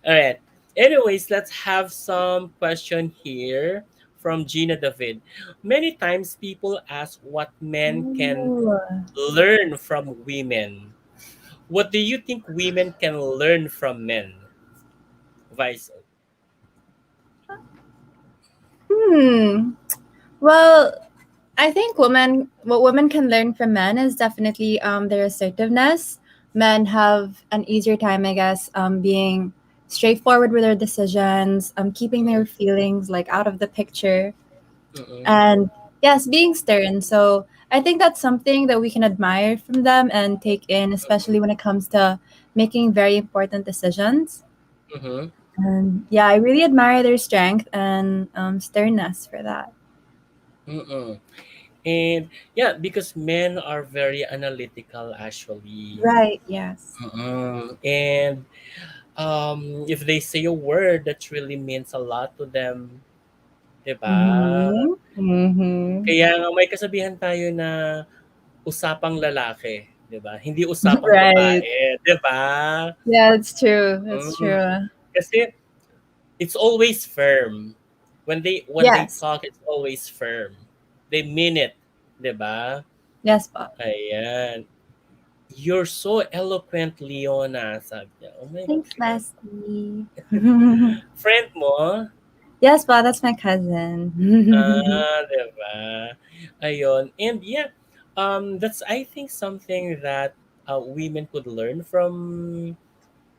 B: All right. Anyways, let's have some question here from Gina David. Many times people ask what men can
C: Ooh.
B: learn from women. What do you think women can learn from men? Vice.
C: Hmm. Well, I think what women can learn from men is definitely their assertiveness. Men have an easier time, I guess, being straightforward with their decisions, keeping their feelings like out of the picture,
B: Mm-mm,
C: and yes, being stern. So I think that's something that we can admire from them and take in, especially when it comes to making very important decisions.
B: mm-hmm,
C: And yeah, I really admire their strength and sternness for that.
B: mm-mm. And yeah, because men are very analytical actually.
C: Right. Yes.
B: And if they say a word that really means a lot to them, 'di ba?
C: Mhm. Mhm.
B: Kaya nga may kasabihan tayo na usapang lalaki, 'di ba? Hindi usapang
C: Right.
B: babae, 'di ba?
C: Yeah, it's true. It's
B: Mm.
C: true.
B: Kasi it's always firm. When they
C: Yes.
B: talk, it's always firm. They mean it, 'di ba?
C: Yes, Bob.
B: Ayan. You're so eloquent, Leona, sabi niya. Oh my
C: Thanks,
B: God.
C: Leslie.
B: Friend mo?
C: Yes, Bob, that's my cousin.
B: 'Di ba? Ayun. And yeah, that's I think something that women could learn from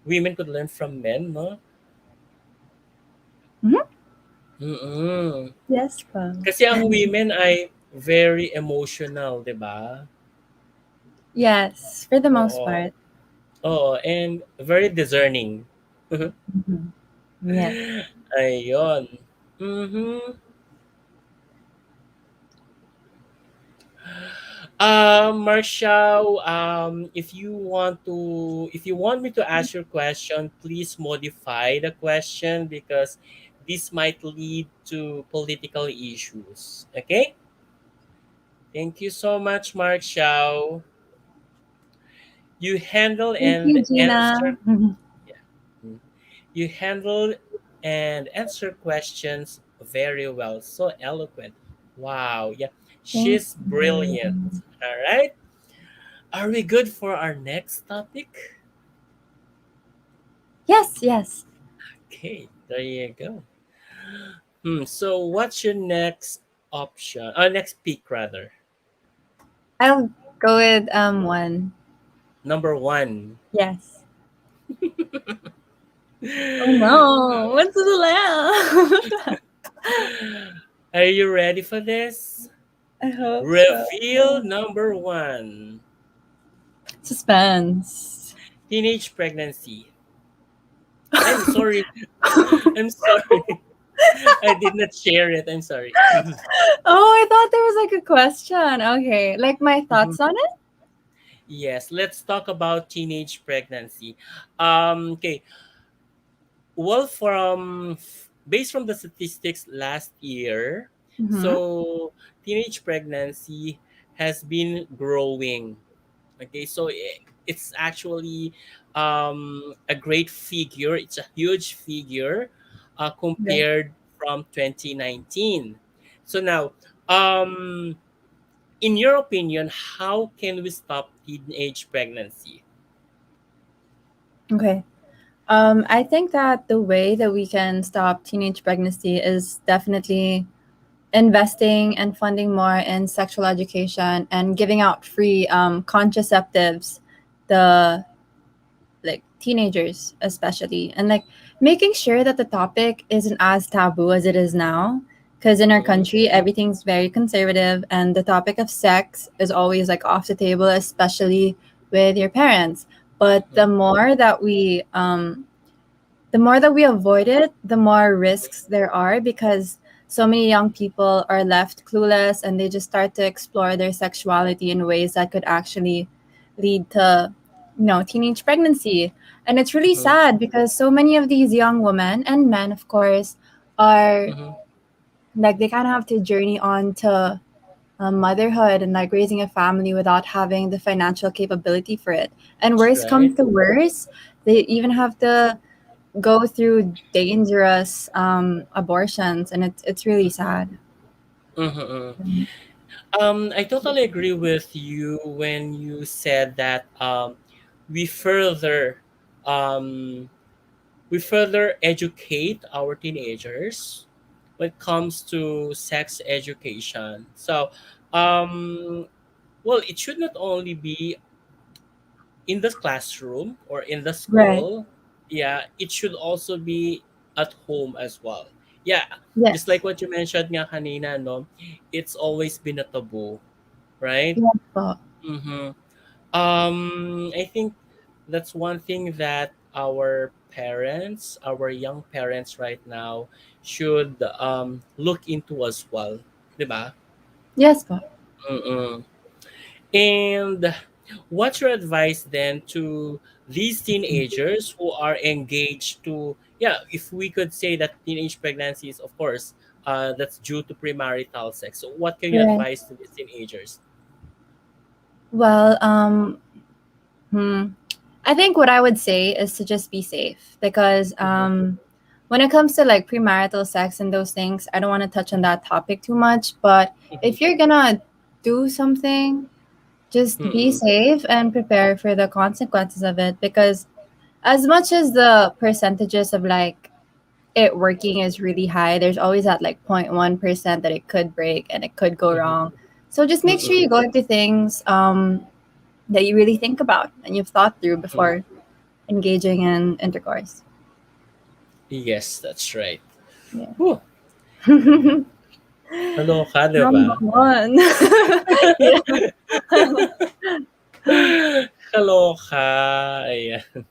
B: men, no?
C: Mhm.
B: Mm.
C: Yes, Bob.
B: Kasi ang women ay very emotional, 'di ba?
C: Yes, for the most
B: Oo.
C: part.
B: Oo, and very discerning.
C: Mhm. Yes.
B: Ayun. Mhm. Marshall, if you want me to ask your question, please modify the question because this might lead to political issues. Okay? Thank you so much, Marshall. You handle
C: Thank
B: and
C: you,
B: answer.
C: Gina.
B: Yeah. Mm. You handle and answer questions very well. So eloquent. Wow. Yeah.
C: Thank
B: She's brilliant.
C: you.
B: All right. Are we good for our next topic?
C: Yes, yes.
B: Okay, there you go. So what's your next option? Next pick rather.
C: I'll go with one.
B: Number one.
C: Yes. Oh no, what's the lamb?
B: Are you ready for this?
C: I hope so.
B: Reveal number one.
C: Suspense.
B: Teenage pregnancy. I'm sorry. I'm sorry. I did not share it. I'm sorry.
C: Oh, I thought there was like a question. Okay, like my
B: Mhm.
C: thoughts on it.
B: Yes, let's talk about teenage pregnancy. Okay, well, based from the statistics last year,
C: Mm-hmm.
B: so teenage pregnancy has been growing. Okay, so it's actually a great figure. It's a huge figure
C: Right.
B: compared from 2019. So now, um, in your opinion, how can we stop teenage pregnancy?
C: Okay. I think that the way that we can stop teenage pregnancy is definitely investing and funding more in sexual education and giving out free contraceptives, the like teenagers especially, and like making sure that the topic isn't as taboo as it is now. Because in our
B: Mm-hmm,
C: country, everything's very conservative, and the topic of sex is always like off the table, especially with your parents. But the more that we avoid it, the more risks there are because so many young people are left clueless and they just start to explore their sexuality in ways that could actually lead to, teenage pregnancy. And it's really
B: Mm-hmm.
C: sad because so many of these young women and men, of course, are
B: Mm-hmm.
C: like they kind of have to journey on to motherhood and like raising a family without having the financial capability for it. And
B: That's
C: worse
B: right.
C: comes to worse, they even have to go through dangerous abortions, and it's really sad.
B: Mm-hmm. I totally agree with you when you said that we further um, we further educate our teenagers when it comes to sex education. So, um, well, it should not only be in the classroom or in the
C: Right.
B: school. Yeah, it should also be at home as well. Yeah, just like
C: Yes.
B: what you mentioned nga kanina, no, it's always been a taboo, right?
C: Yes po.
B: Mm-hmm. I think that's one thing that our parents, our young parents right now, should look into as well, diba?
C: Yes po.
B: Mm-mm. And what's your advice then to these teenagers who are engaged to, yeah, if we could say that teenage pregnancy is, of course, that's due to premarital sex. So what can you
C: Right.
B: advise to these teenagers?
C: Well, I think what I would say is to just be safe because
B: Mm-hmm.
C: when it comes to like premarital sex and those things, I don't want to touch on that topic too much. But
B: Mm-hmm.
C: if you're gonna do something, just be
B: Mm-mm.
C: safe and prepare for the consequences of it because as much as the percentages of like it working is really high, there's always that like 0.1% that it could break and it could go
B: Mm-hmm.
C: wrong. So just make sure
B: Mm-mm.
C: you go into things that you really think about and you've thought through
B: Mm-hmm.
C: before engaging in intercourse.
B: Yes, that's right.
C: Yeah.
B: Whew. Kaloka, di ba?
C: Number one. Yeah.
B: Kaloka. Ayan.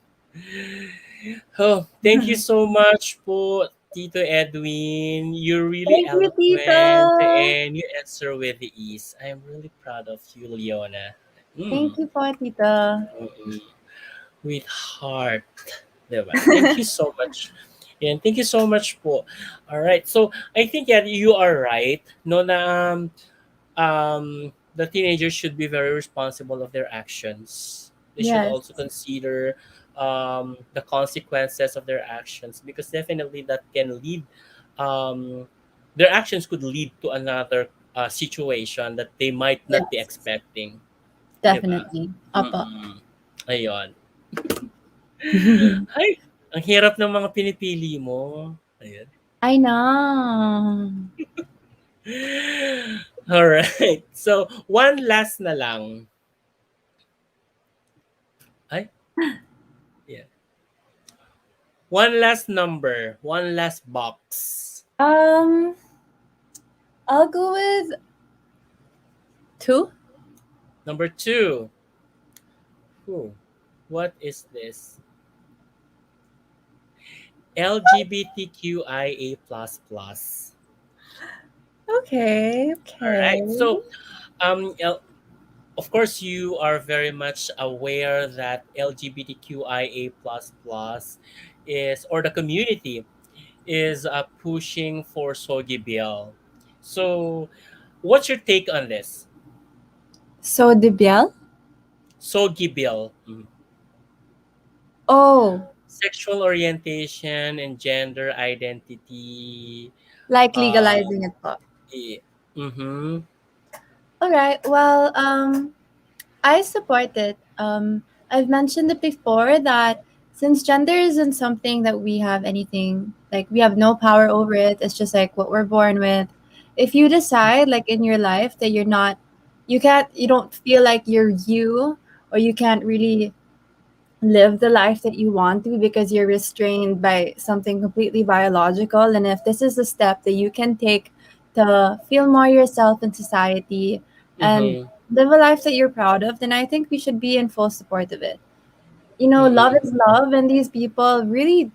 B: Oh, thank you so much po, Tito Edwin. You're really
C: Thank you,
B: eloquent
C: Tita.
B: and you answer with ease. I'm really proud of you, Leona.
C: Thank
B: Mm,
C: you po, Tita.
B: mm, with heart. Diba? Thank you so much. And thank you so much po. All right. So, I think yeah, you are right. No na the teenagers should be very responsible of their actions. They should
C: Yes,
B: also consider the consequences of their actions because definitely that can lead, um, their actions could lead to another situation that they might not be
C: yes,
B: expecting. Diba?
C: definitely. Apa.
B: Mm-mm. Ayun. Ay, ang hirap ng mga pinipili mo. Ayun.
C: I know.
B: All right. So, one last na lang. Ay, yeah. One last number, one last box.
C: Um, I'll go with two.
B: Number two. Ooh, what is this? LGBTQIA plus plus.
C: Okay,
B: All
C: okay.
B: right. So, of course, you are very much aware that LGBTQIA plus plus is, or the community is pushing for Sogi Bill. So, what's your take on this?
C: So the Biel?
B: Sogi Bill. Mhm.
C: Oh,
B: Sexual orientation and gender identity.
C: like
B: Uh,
C: legalizing it po.
B: mm-hmm.
C: All right. Well, I support it. I've mentioned it before that since gender isn't something that we have anything like we have no power over it. It's just like what we're born with. If you decide like in your life that you're not, you don't feel like you're you, or you can't really live the life that you want to because you're restrained by something completely biological. And if this is a step that you can take to feel more yourself in society and
B: Mm-hmm.
C: live a life that you're proud of, then I think we should be in full support of it. Love
B: Mm-mm.
C: is love, and these people really,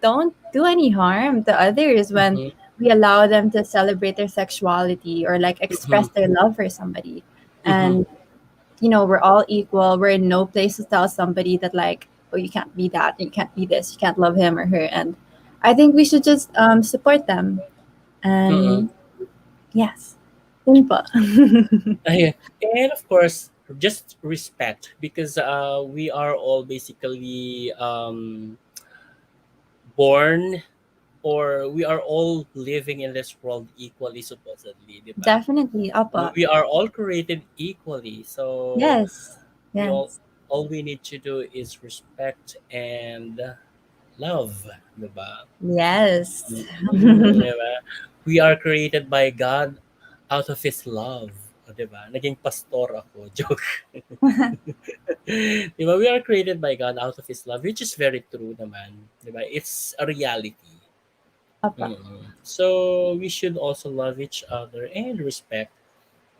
C: don't do any harm to others when
B: Mm-hmm.
C: we allow them to celebrate their sexuality or like
B: Mm-hmm.
C: express their love for somebody.
B: Mm-hmm.
C: And we're all equal. We're in no place to tell somebody that like, oh, you can't be that, you can't be this, you can't love him or her. And I think we should just support them.
B: Mm-hmm.
C: And yes, yun po.
B: Yeah. And of course, just respect because we are all basically born or we are all living in this world equally, supposedly, di ba?
C: Definitely, apa.
B: We are all created equally. So
C: Yes,
B: we
C: yes,
B: all we need to do is respect and love, di ba?
C: yes.
B: Mm, di ba? We are created by God out of His love. O, di ba? Naging pastor ako. Joke. Di ba? We are created by God out of His love, which is very true naman. Di ba? It's a reality.
C: Apa.
B: Mm. So we should also love each other and respect.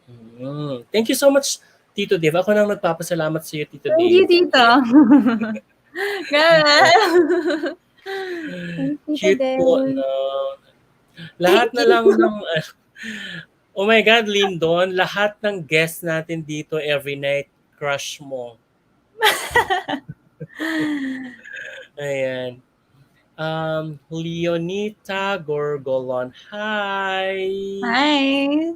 B: Mm. Thank you so much, Tito Dave. Ako nang nagpapasalamat sa iyo, Tito
C: Thank you,
B: Dave.
C: Tito.
B: Yeah.
C: Grabe. Thank you, Tito
B: Cute po,
C: Dave.
B: no? Lahat
C: Thank
B: na
C: you.
B: lang ng oh my God, Lindon, lahat ng guests natin dito every night, crush mo. Ayan. Leonita Gorgolon, hi!
C: Hi.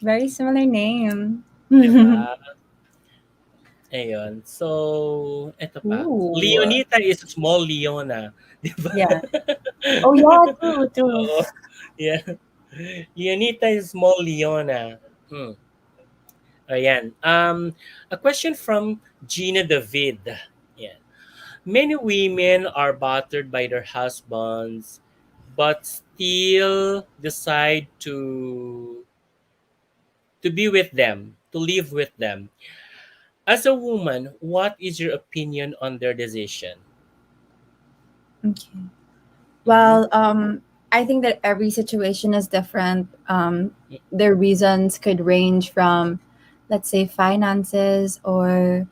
C: Very similar name.
B: Diba? Ayun. So, eto pa.
C: Ooh.
B: Leonita is small Leona. Diba?
C: Yeah. Oh yeah, true, true.
B: Oo. Yeah. Leonita is small Leona. Hmm. Ayan. A question from Gina David. Yeah. Many women are battered by their husbands, but still decide to be with them, to live with them. As a woman, what is your opinion on their decision?
C: Okay.
B: Mm-hmm.
C: Well, I think that every situation is different. Their reasons could range from, let's say, finances, or,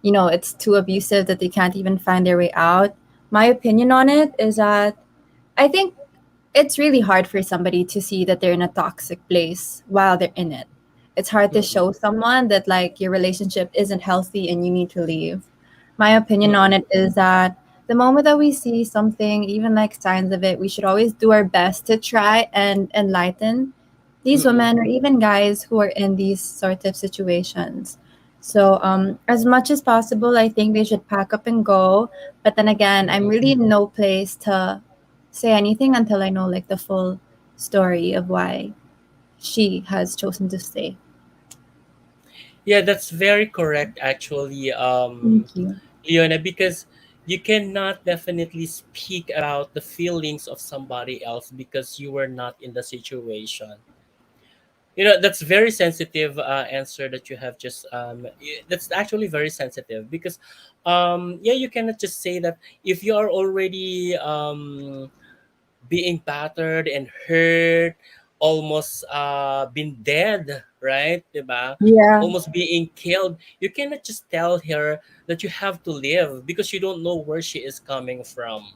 C: it's too abusive that they can't even find their way out. My opinion on it is that I think it's really hard for somebody to see that they're in a toxic place while they're in it. It's hard to
B: Mm-mm.
C: show someone that like your relationship isn't healthy and you need to leave. My opinion on
B: Mm-mm.
C: it is that the moment that we see something, even like signs of it, we should always do our best to try and enlighten these
B: Mm-mm.
C: women or even guys who are in these sort of situations. So, as much as possible, I think they should pack up and go. But then again, I'm
B: Mm-mm.
C: really in no place to say anything until I know like the full story of why she has chosen to stay.
B: Yeah, that's very correct, actually,
C: Thank you.
B: Leona, because you cannot definitely speak about the feelings of somebody else because you were not in the situation. That's very sensitive answer that you have just that's actually very sensitive because yeah, you cannot just say that if you are already being battered and hurt, almost been dead, right? Diba?
C: Yeah,
B: Almost being killed. You cannot just tell her that you have to live because you don't know where she is coming from.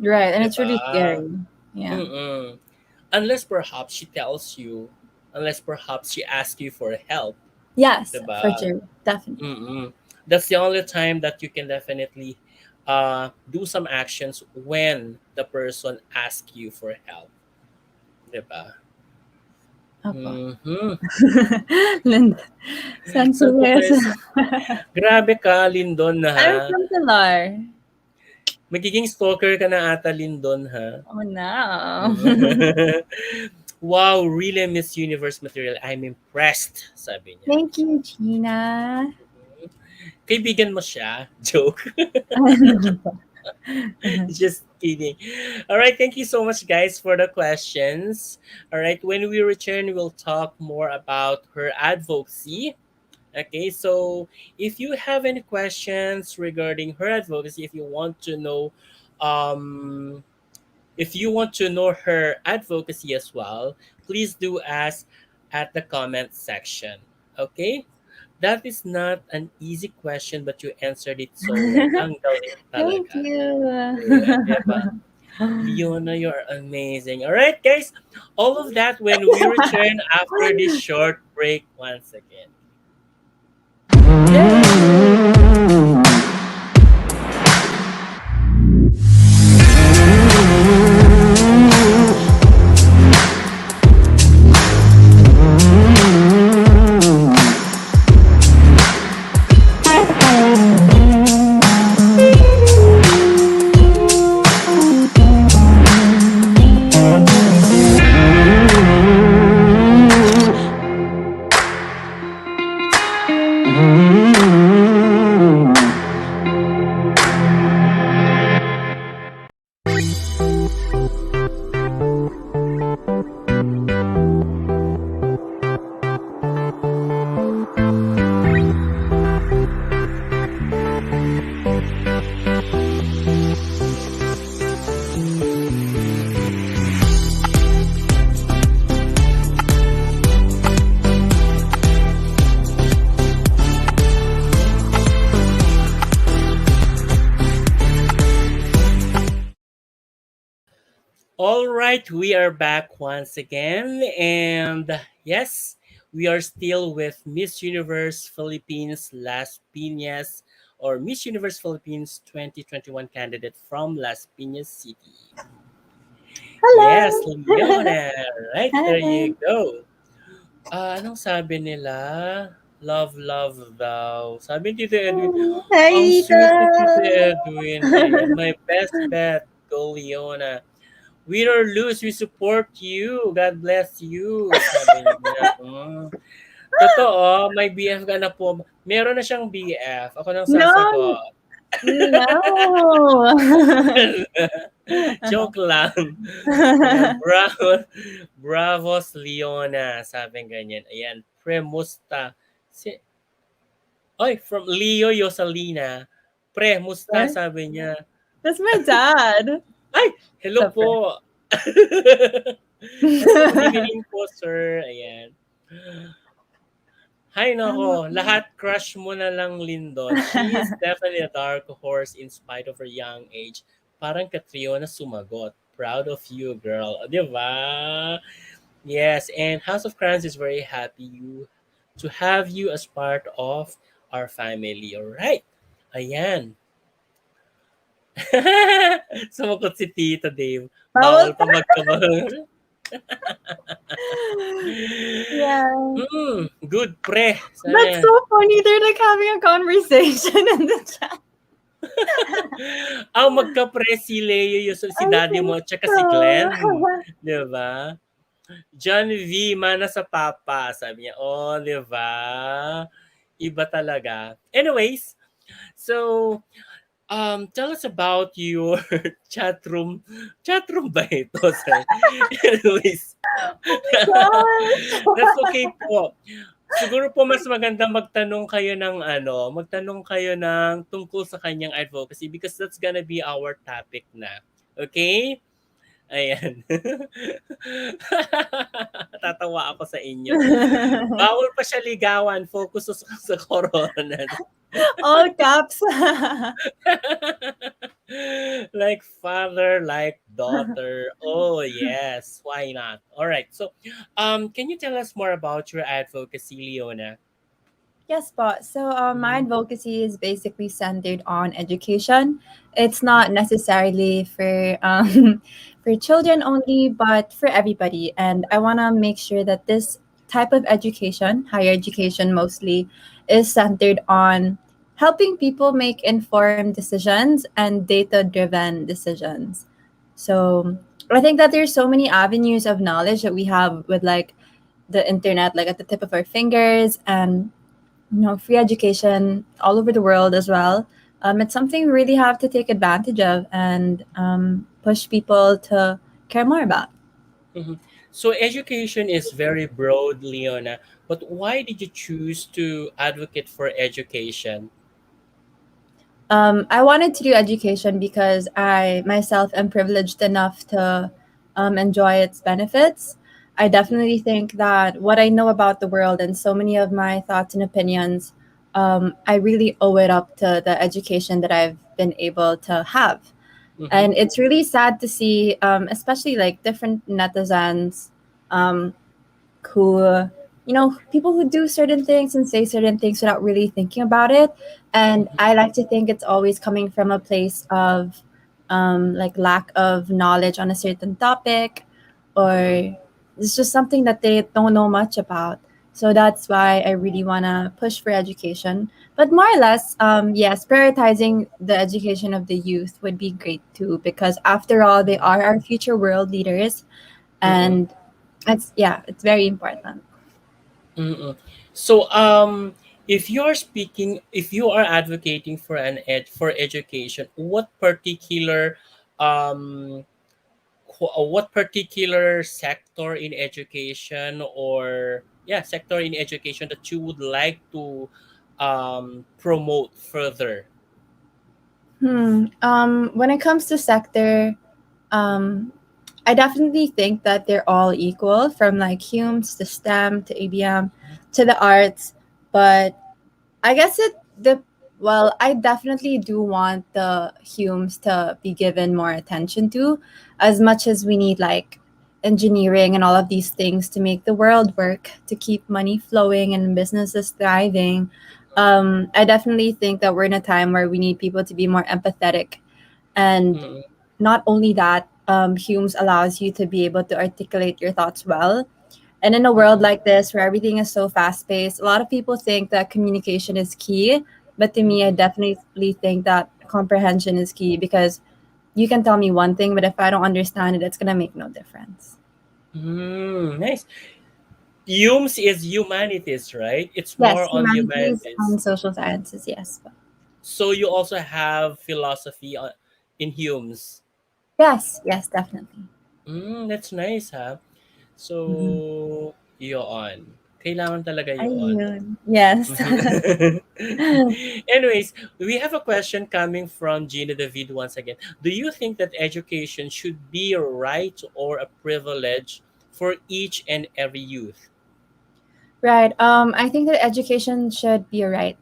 C: right. And it's
B: Diba?
C: really scary. Yeah.
B: Mm-mm. Unless perhaps she tells you, unless perhaps she asks you for help.
C: Yes, for
B: Diba?
C: sure. Definitely.
B: Mm-mm. That's the only time that you can definitely do some actions when the person asks you for help. Diba?
C: Opo.
B: Mhm.
C: Linda.
B: Saan po
C: Sensitive.
B: kayo grabe ka, Lindon, na ha.
C: I'm from Pilar.
B: Magiging stalker ka na ata, Lindon, ha.
C: Oh no.
B: Wow, really Miss Universe material. I'm impressed, sabi niya.
C: Thank you, Gina.
B: Kaibigan mo siya? Joke. Just kidding. All right, thank you so much, guys, for the questions. All right, when we return, we'll talk more about her advocacy. Okay, so if you have any questions regarding her advocacy, um, if you want to know her advocacy as well, please do ask at the comment section. Okay, that is not an easy question, but you answered it so well. Ang galing
C: Thank
B: talaga.
C: you.
B: Yeah, diba? Leona, you're amazing. All right, guys. All of that when we return after this short break once again.
C: Yay!
B: All right, we are back once again. And yes, we are still with Miss Universe Philippines Las Piñas or Miss Universe Philippines 2021 candidate from Las Piñas City. Yes,
C: Hello.
B: Leona. Right, there
C: Hi.
B: you go. Anong sabi nila? Love, love daw. Sabi ni Tito Edwin,
C: Hi,
B: ang
C: Tita.
B: sweet ni Tito Edwin. Ayan, my best bet. Go, Leona. Win or lose, we support you. God bless you. Sabi niya. Totoo, may BF ka na po. Meron na siyang BF. Ako nang
C: No,
B: sasagot.
C: no.
B: Joke lang. Ayan, bravo. Bravos, Leona. Sabi ganyan. Ayan, premusta. Si, Oy, from Leo Yosalina. Premusta,
C: What?
B: sabi niya.
C: That's my dad.
B: Ay, hello
C: Suffer.
B: po. Hello po, good evening po, sir. Ayan. Hay nako, lahat crush mo na lang, Lindot. She is definitely a dark horse in spite of her young age. Parang Catriona sumagot. Proud of you, girl. Di ba? Yes, and House of Crowns is very happy to have you as part of our family. Alright. Ayan. Sumagot si Tito Dave.
C: Bawal
B: Bawal pa magkamahal.
C: Yeah.
B: Good pre. Sabi
C: That's
B: niya.
C: so funny. They're like having a conversation in the chat.
B: Magka-pre si Leo yung si
C: I
B: daddy
C: think
B: mo at saka
C: so.
B: si Glenn. Di ba? John V, mana sa papa. Sabi niya, oh, di ba? Iba talaga. Anyways, so, tell us about your chat room. Chat room ba ito? Anyways,
C: Gosh.
B: that's okay po. Siguro po mas maganda magtanong kayo ng tungkol sa kanyang advocacy because that's gonna be our topic na. Okay? Ayan. Tatawa ako sa inyo. Bawal pa siya ligawan. Focus sa corona.
C: All caps.
B: Like father, like daughter. Oh, yes. Why not? All right. So, can you tell us more about your advocacy, Leona?
C: Yes, but so my
B: Mhm.
C: advocacy is basically centered on education. It's not necessarily for for children only, but for everybody. And I want to make sure that this type of education, higher education mostly, is centered on helping people make informed decisions and data-driven decisions. So I think that there's so many avenues of knowledge that we have with like the internet, like at the tip of our fingers, and free education all over the world as well. It's something we really have to take advantage of and push people to care more about.
B: Mhm. So, education is very broad, Leona. But why did you choose to advocate for education?
C: I wanted to do education because I myself am privileged enough to enjoy its benefits. I definitely think that what I know about the world and so many of my thoughts and opinions, I really owe it up to the education that I've been able to have.
B: Mm-hmm.
C: And it's really sad to see, especially like different netizens, um, who, people who do certain things and say certain things without really thinking about it. And
B: Mm-hmm.
C: I like to think it's always coming from a place of, like, lack of knowledge on a certain topic,
B: Mm-hmm.
C: or it's just something that they don't know much about. So that's why I really want to push for education. But more or less, yes, prioritizing the education of the youth would be great too, because after all, they are our future world leaders.
B: Mm-hmm.
C: And it's very important.
B: Mm-mm. So, if you are advocating for for education, um, what particular sector in education, or yeah, sector in education that you would like to promote further?
C: When it comes to sector, um, I definitely think that they're all equal, from like Humes to STEM to ABM to the arts. But I guess I definitely do want the Humes to be given more attention to, as much as we need like engineering and all of these things to make the world work, to keep money flowing and businesses thriving. I definitely think that we're in a time where we need people to be more empathetic. And
B: Mm-mm.
C: not only that, Humes allows you to be able to articulate your thoughts well. And in a world
B: Mm-mm.
C: like this where everything is so fast paced, a lot of people think that communication is key. But to me, I
B: Mm-mm.
C: definitely think that comprehension is key, because you can tell me one thing, but if I don't understand it, it's going to make no difference.
B: Nice. Humes is humanities, right? It's more
C: Yes,
B: on
C: humanities
B: humanities.
C: and social sciences, yes.
B: So you also have philosophy in Hume's.
C: Yes, yes, definitely.
B: That's nice, ha?
C: Mm-hmm.
B: So, yun. Kailangan talaga yun.
C: Ayun. Yes.
B: Anyways, we have a question coming from Gina David once again. Do you think that education should be a right or a privilege for each and every youth?
C: Right. I think that education should be a right.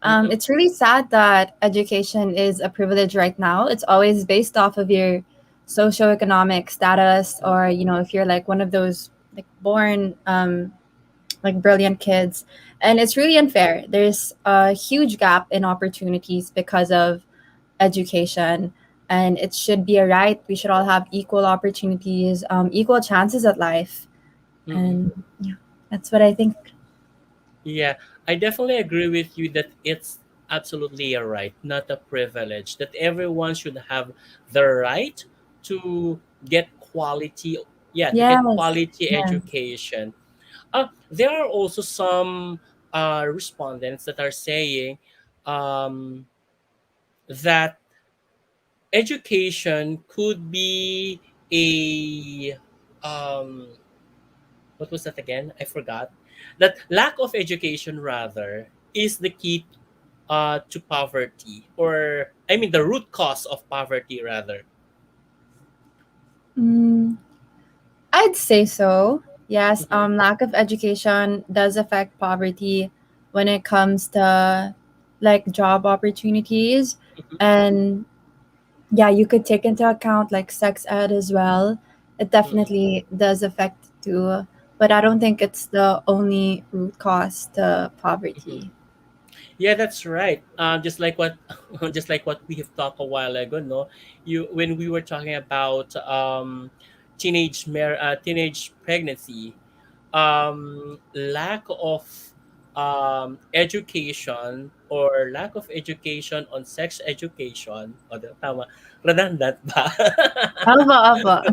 B: Mm-mm,
C: It's really sad that education is a privilege right now. It's always based off of your socioeconomic status, or if you're like one of those like born like brilliant kids, and it's really unfair. There's a huge gap in opportunities because of education, and it should be a right. We should all have equal opportunities, equal chances at life,
B: mm-mm.
C: and yeah, that's what I think.
B: Yeah, I definitely agree with you that it's absolutely a right, not a privilege. That everyone should have the right to get quality, yeah, to get
C: Yes.
B: quality
C: Yeah.
B: education. There are also some respondents that are saying um, that education could be a what was that again? I forgot. That lack of education rather is the key to poverty, or I mean the root cause of poverty rather.
C: Mm, I'd say so. Yes,
B: Mm-hmm.
C: lack of education does affect poverty when it comes to like job opportunities. And yeah, you could take into account like sex ed as well. It
B: Mm-hmm.
C: definitely does affect too, but I don't think it's the only root cause to
B: Mm-hmm.
C: poverty.
B: Yeah, that's right. Just like what, just like what we have talked a while ago. No, you when we were talking about teenage pregnancy, lack of education, or lack of education on sex education. O, tama, redundant ba?
C: Aba, aba.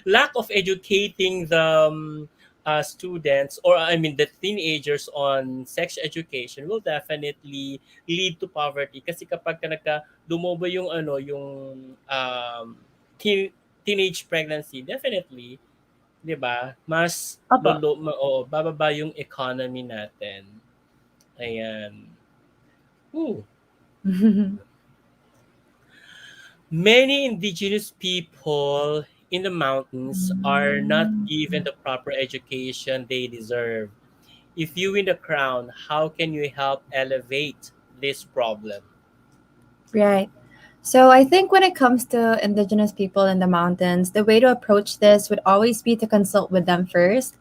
B: Lack of educating the students, or I mean the teenagers, on sex education will definitely lead to poverty, kasi kapag ka dumobo yung teenage pregnancy, definitely, 'di ba, mas
C: Aba.
B: oo, bababa yung economy natin. Ayan. Ooh. Many indigenous people in the mountains are not given the proper education they deserve. If you win the crown, how can you help elevate this problem?
C: Right. So I think when it comes to indigenous people in the mountains, the way to approach this would always be to consult with them first.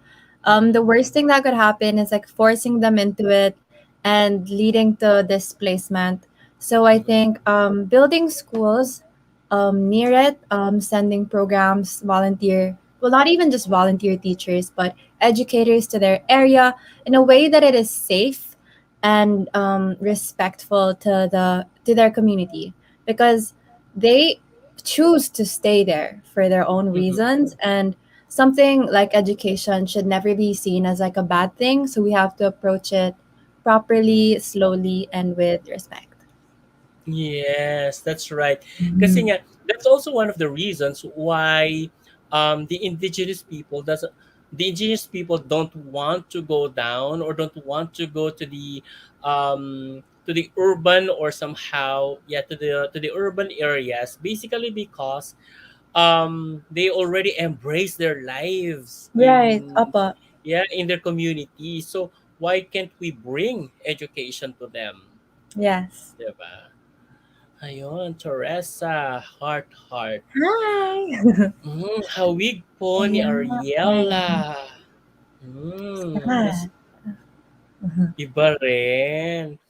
C: The
B: Mm-hmm.
C: worst thing that could happen is like forcing them into it and leading to displacement. So I
B: Mm-hmm.
C: think building schools near it, sending programs, volunteer, well, not even just volunteer teachers, but educators to their area in a way that it is safe and respectful to their community, because they choose to stay there for their own
B: Mm-hmm.
C: reasons, and something like education should never be seen as like a bad thing, so we have to approach it properly, slowly, and with respect.
B: Yes, that's right. Kasi
C: Mhm.
B: nga, that's also one of the reasons why the indigenous people doesn't the indigenous people don't want to go down or don't want to go to the urban or somehow yeah to the urban areas basically because they already embrace their lives
C: Right,
B: in
C: apa.
B: yeah in their community, so why can't we bring education to them,
C: Yes.
B: 'di ba? Ayun, Teresa, heart.
C: Hi.
B: Hawig po ni Ariella.
C: Ayan.
B: Mas
C: Salamat.
B: iba rin.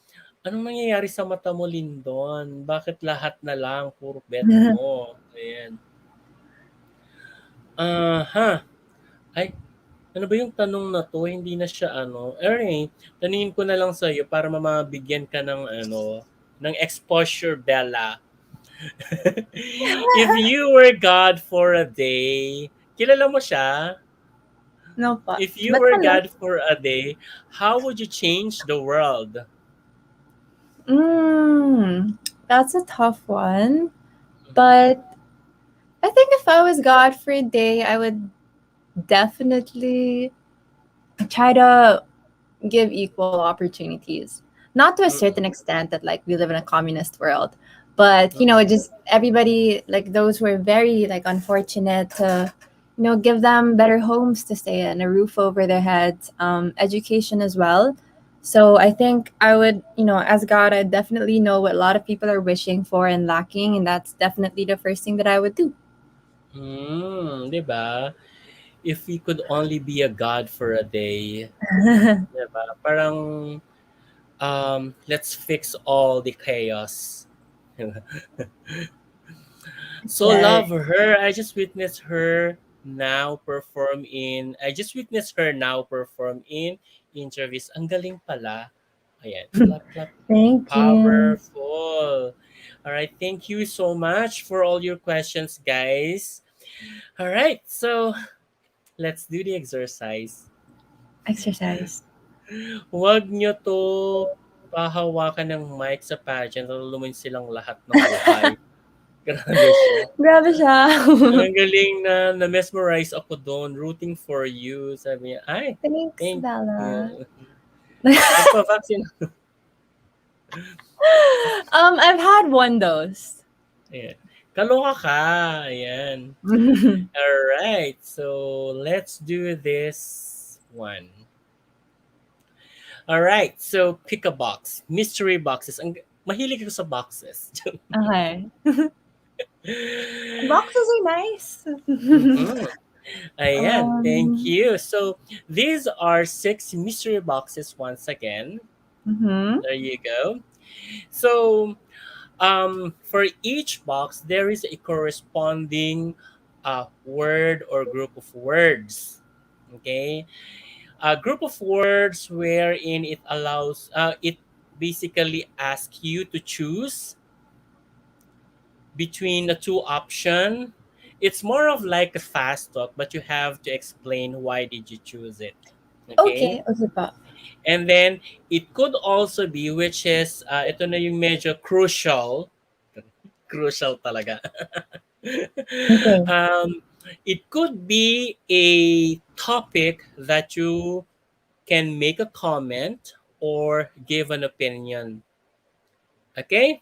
B: Anong nangyayari sa mata mo, Lindon? Bakit lahat na lang puro bet mo? Ayan. Aha. Ay, ano ba yung tanong na to? Hindi na siya ano. Anyway, tanungin ko na lang sa iyo para mabigyan ka ng ano, ng exposure, Bella. If you were God for a day, kilala mo siya?
C: No pa.
B: If you
C: Ba't
B: were
C: ano?
B: God for a day, how would you change the world?
C: Mm, that's a tough one. But I think if I was God for a day, I would definitely try to give equal opportunities. Not to a certain
B: Mm-mm,
C: extent that like we live in a communist world, but
B: mm-mm,
C: just everybody, like those who are very like unfortunate, to give them better homes to stay in, a roof over their heads, education as well. So I think I would, as God, I definitely know what a lot of people are wishing for and lacking, and that's definitely the first thing that I would do.
B: di ba? If we could only be a God for a day, di ba? Parang let's fix all the chaos. So
C: Right.
B: love her. I just witnessed her now perform in interviews. Ang galing pala. Ayan. Clap, clap.
C: Thank you.
B: Powerful. All right. Thank you so much for all your questions, guys. All right. So let's do the exercise.
C: Exercise.
B: Huwag nyo to pahawakan ng mic sa pageant at lulumin silang lahat ng buhay. Grabe siya.
C: Grabe siya.
B: Ang galing na mesmerize ako doon, rooting for you. Sabi niya, ay,
C: Thanks,
B: thank
C: Bella.
B: you. Nagpa-vaccine.
C: I've had one dose.
B: Ayan. Kaloka ka. Ayan. Alright, so let's do this one. Alright, so pick a box. Mystery boxes. Mahilig ako sa boxes.
C: Okay. Boxes are nice.
B: Mhm. Ayan, thank
C: um,
B: you. So these are 6 mystery boxes once again.
C: mhm.
B: There you go. So for each box, there is a corresponding word or group of words. Okay, a group of words wherein it basically asks you to choose between the two option. It's more of like a fast talk, but you have to explain why did you choose it. Okay,
C: Okay, okay pa.
B: and then it could also be, which is ito na yung medyo crucial talaga.
C: Okay.
B: um, it could be a topic that you can make a comment or give an opinion. Okay?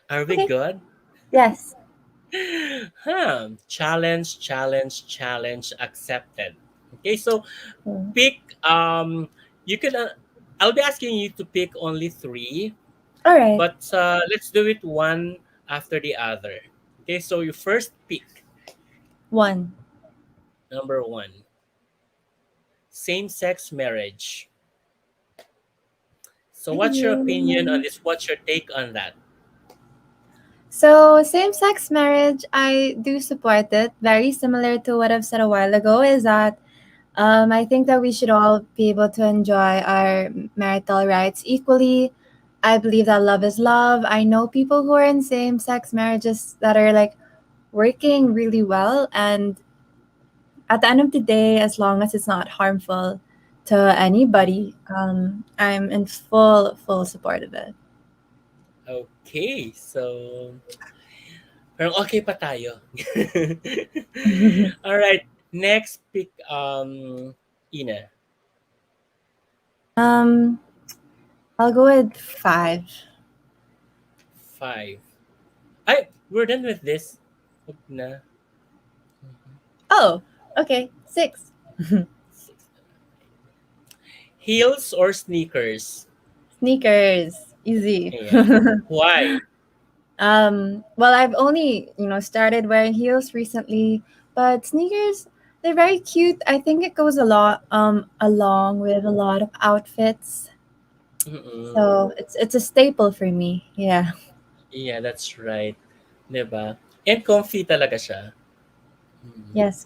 B: Are we
C: Okay.
B: good?
C: Yes.
B: Challenge accepted. Okay, so
C: Mm.
B: pick you can I'll be asking you to pick only 3.
C: All right.
B: But let's do it one after the other. Okay, so you first pick
C: One.
B: number one, same-sex marriage. So what's your opinion on
C: Ayun.
B: this? What's your take on that?
C: So, same sex marriage, I do support it. Very similar to what I've said a while ago, is that I think that we should all be able to enjoy our marital rights equally. I believe that love is love. I know people who are in same sex marriages that are like working really well. And at the end of the day, as long as it's not harmful to anybody, I'm in full support of it.
B: Okay, so parang okay pa tayo. All right, next pick Ina.
C: um, I'll go with five.
B: Five. Ay, we're done with this. Wag na.
C: Oh, okay, six.
B: Heels or sneakers?
C: Sneakers, easy.
B: Yeah. Why?
C: Well, I've only, started wearing heels recently, but sneakers, they're very cute. I think it goes a lot along with a lot of outfits.
B: Mm-mm.
C: So it's a staple for me. Yeah.
B: Yeah, that's right. 'Di ba? And comfy talaga siya. Mm.
C: Yes.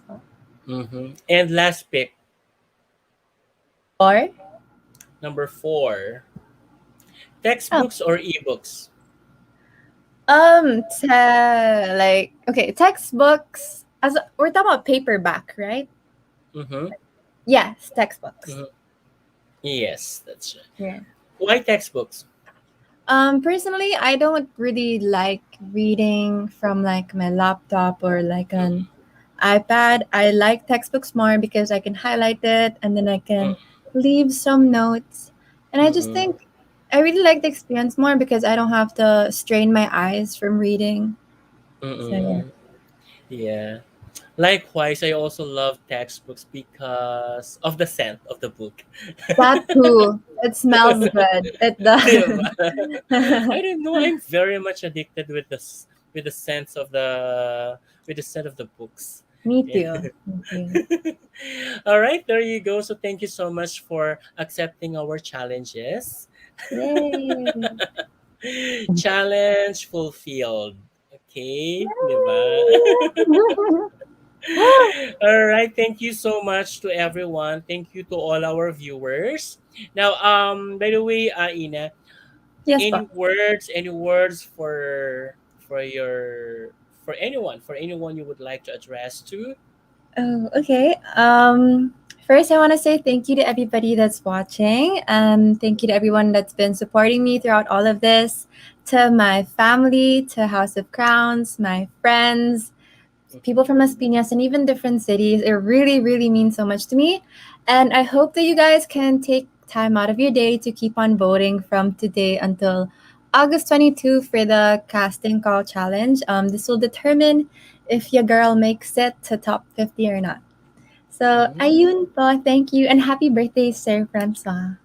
B: Mhm. And last pick,
C: Or
B: number four,
C: oh,
B: textbooks or ebooks?
C: like okay, textbooks we're talking about paperback, right?
B: Mm-hmm.
C: Yes, textbooks.
B: Mm-hmm. Yes, that's right.
C: Yeah.
B: Why textbooks?
C: Personally, I don't really like reading from like my laptop or like an iPad. I like textbooks more because I can highlight it and then I can leave some notes. And I just
B: Mm-mm.
C: think I really like the experience more because I don't have to strain my eyes from reading. So yeah.
B: Mm-mm. Yeah. Likewise, I also love textbooks because of the scent of the book.
C: That too. It smells good. It
B: Diba?
C: does.
B: I don't know. I'm very much addicted with with the sense of the with the scent of the books.
C: Me
B: Yeah.
C: too. Me too.
B: All right, there you go. So thank you so much for accepting our challenges.
C: Yay.
B: Challenge fulfilled. Okay, di ba? All right, thank you so much to everyone. Thank you to all our viewers. Now, by the way, Ina,
C: Yes, po.
B: any words for your for anyone you would like to address to?
C: Oh, okay. First, I want to say thank you to everybody that's watching. Thank you to everyone that's been supporting me throughout all of this. To my family, to House of Crowns, my friends, people from Las Piñas, and even different cities. It really, really means so much to me. And I hope that you guys can take time out of your day to keep on voting from today until August 22 for the casting call challenge. This will determine if your girl makes it to top 50 or not. So,
B: Mhm.
C: ayun po. Thank you. And happy birthday, Sir Francois.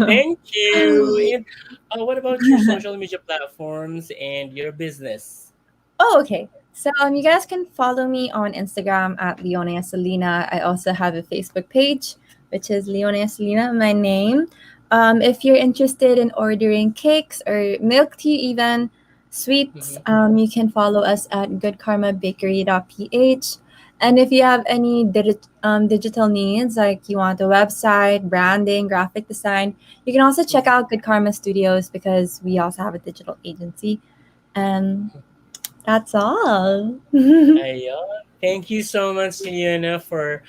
B: Thank you. And what about your social media platforms and your business?
C: Oh, okay. So you guys can follow me on Instagram at Leonah Yosalina. I also have a Facebook page, which is Leonah Yosalina, my name. If you're interested in ordering cakes or milk tea, even sweets,
B: Mhm.
C: you can follow us at goodkarmabakery.ph. And if you have any digital needs, like you want a website, branding, graphic design, you can also check out Good Karma Studios because we also have a digital agency. And that's all.
B: Ayun. Thank you so much, Leona, for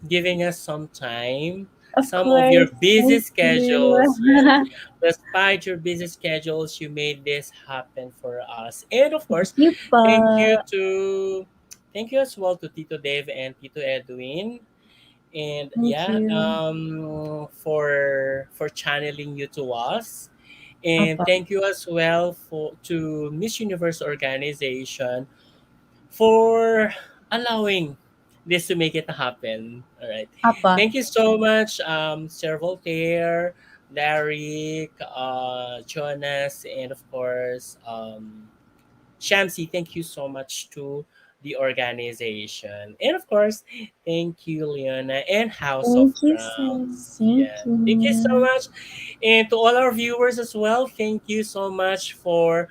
B: giving us some time,
C: Of
B: some of your
C: course.
B: busy
C: Thank you.
B: schedules. Yeah. Despite your busy schedules, you made this happen for us. And of course,
C: You
B: thank you
C: pa.
B: to thank you as well to Tito Dave and Tito Edwin. And
C: Thank
B: yeah,
C: you.
B: for channeling you to us. And
C: Apa.
B: thank you as well for to Miss Universe organization for allowing this to make it happen. All right.
C: Apa.
B: Thank you so much, Sir Voltaire, Derek, Jonas, and of course, Shamsi. Thank you so much to the organization. And of course, thank you, Leona, and House of
C: Thank you, sir.
B: Crowns.
C: Thank
B: Yeah. Thank you so
C: you.
B: much. And to all our viewers as well, thank you so much for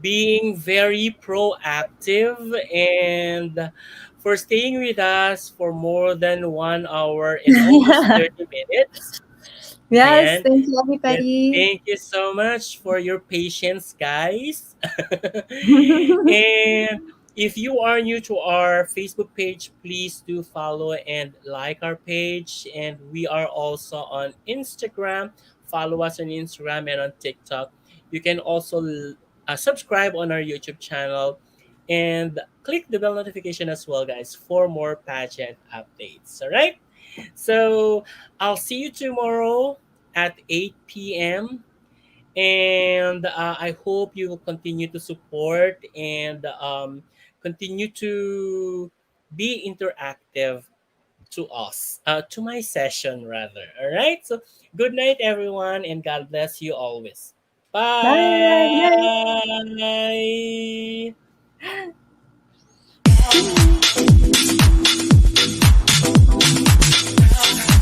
B: being very proactive and for staying with us for more than 1 hour and almost 30 minutes.
C: Yes,
B: And
C: thank you,
B: yeah,
C: everybody.
B: thank you so much for your patience, guys. And if you are new to our Facebook page, please do follow and like our page. And we are also on Instagram. Follow us on Instagram and on TikTok. You can also subscribe on our YouTube channel and click the bell notification as well, guys, for more pageant updates. All right. So I'll see you tomorrow at 8 p.m. And I hope you will continue to support and continue to be interactive to us, to my session rather. All right. So good night, everyone, and God bless you always.
C: Bye. Good night.
B: Bye.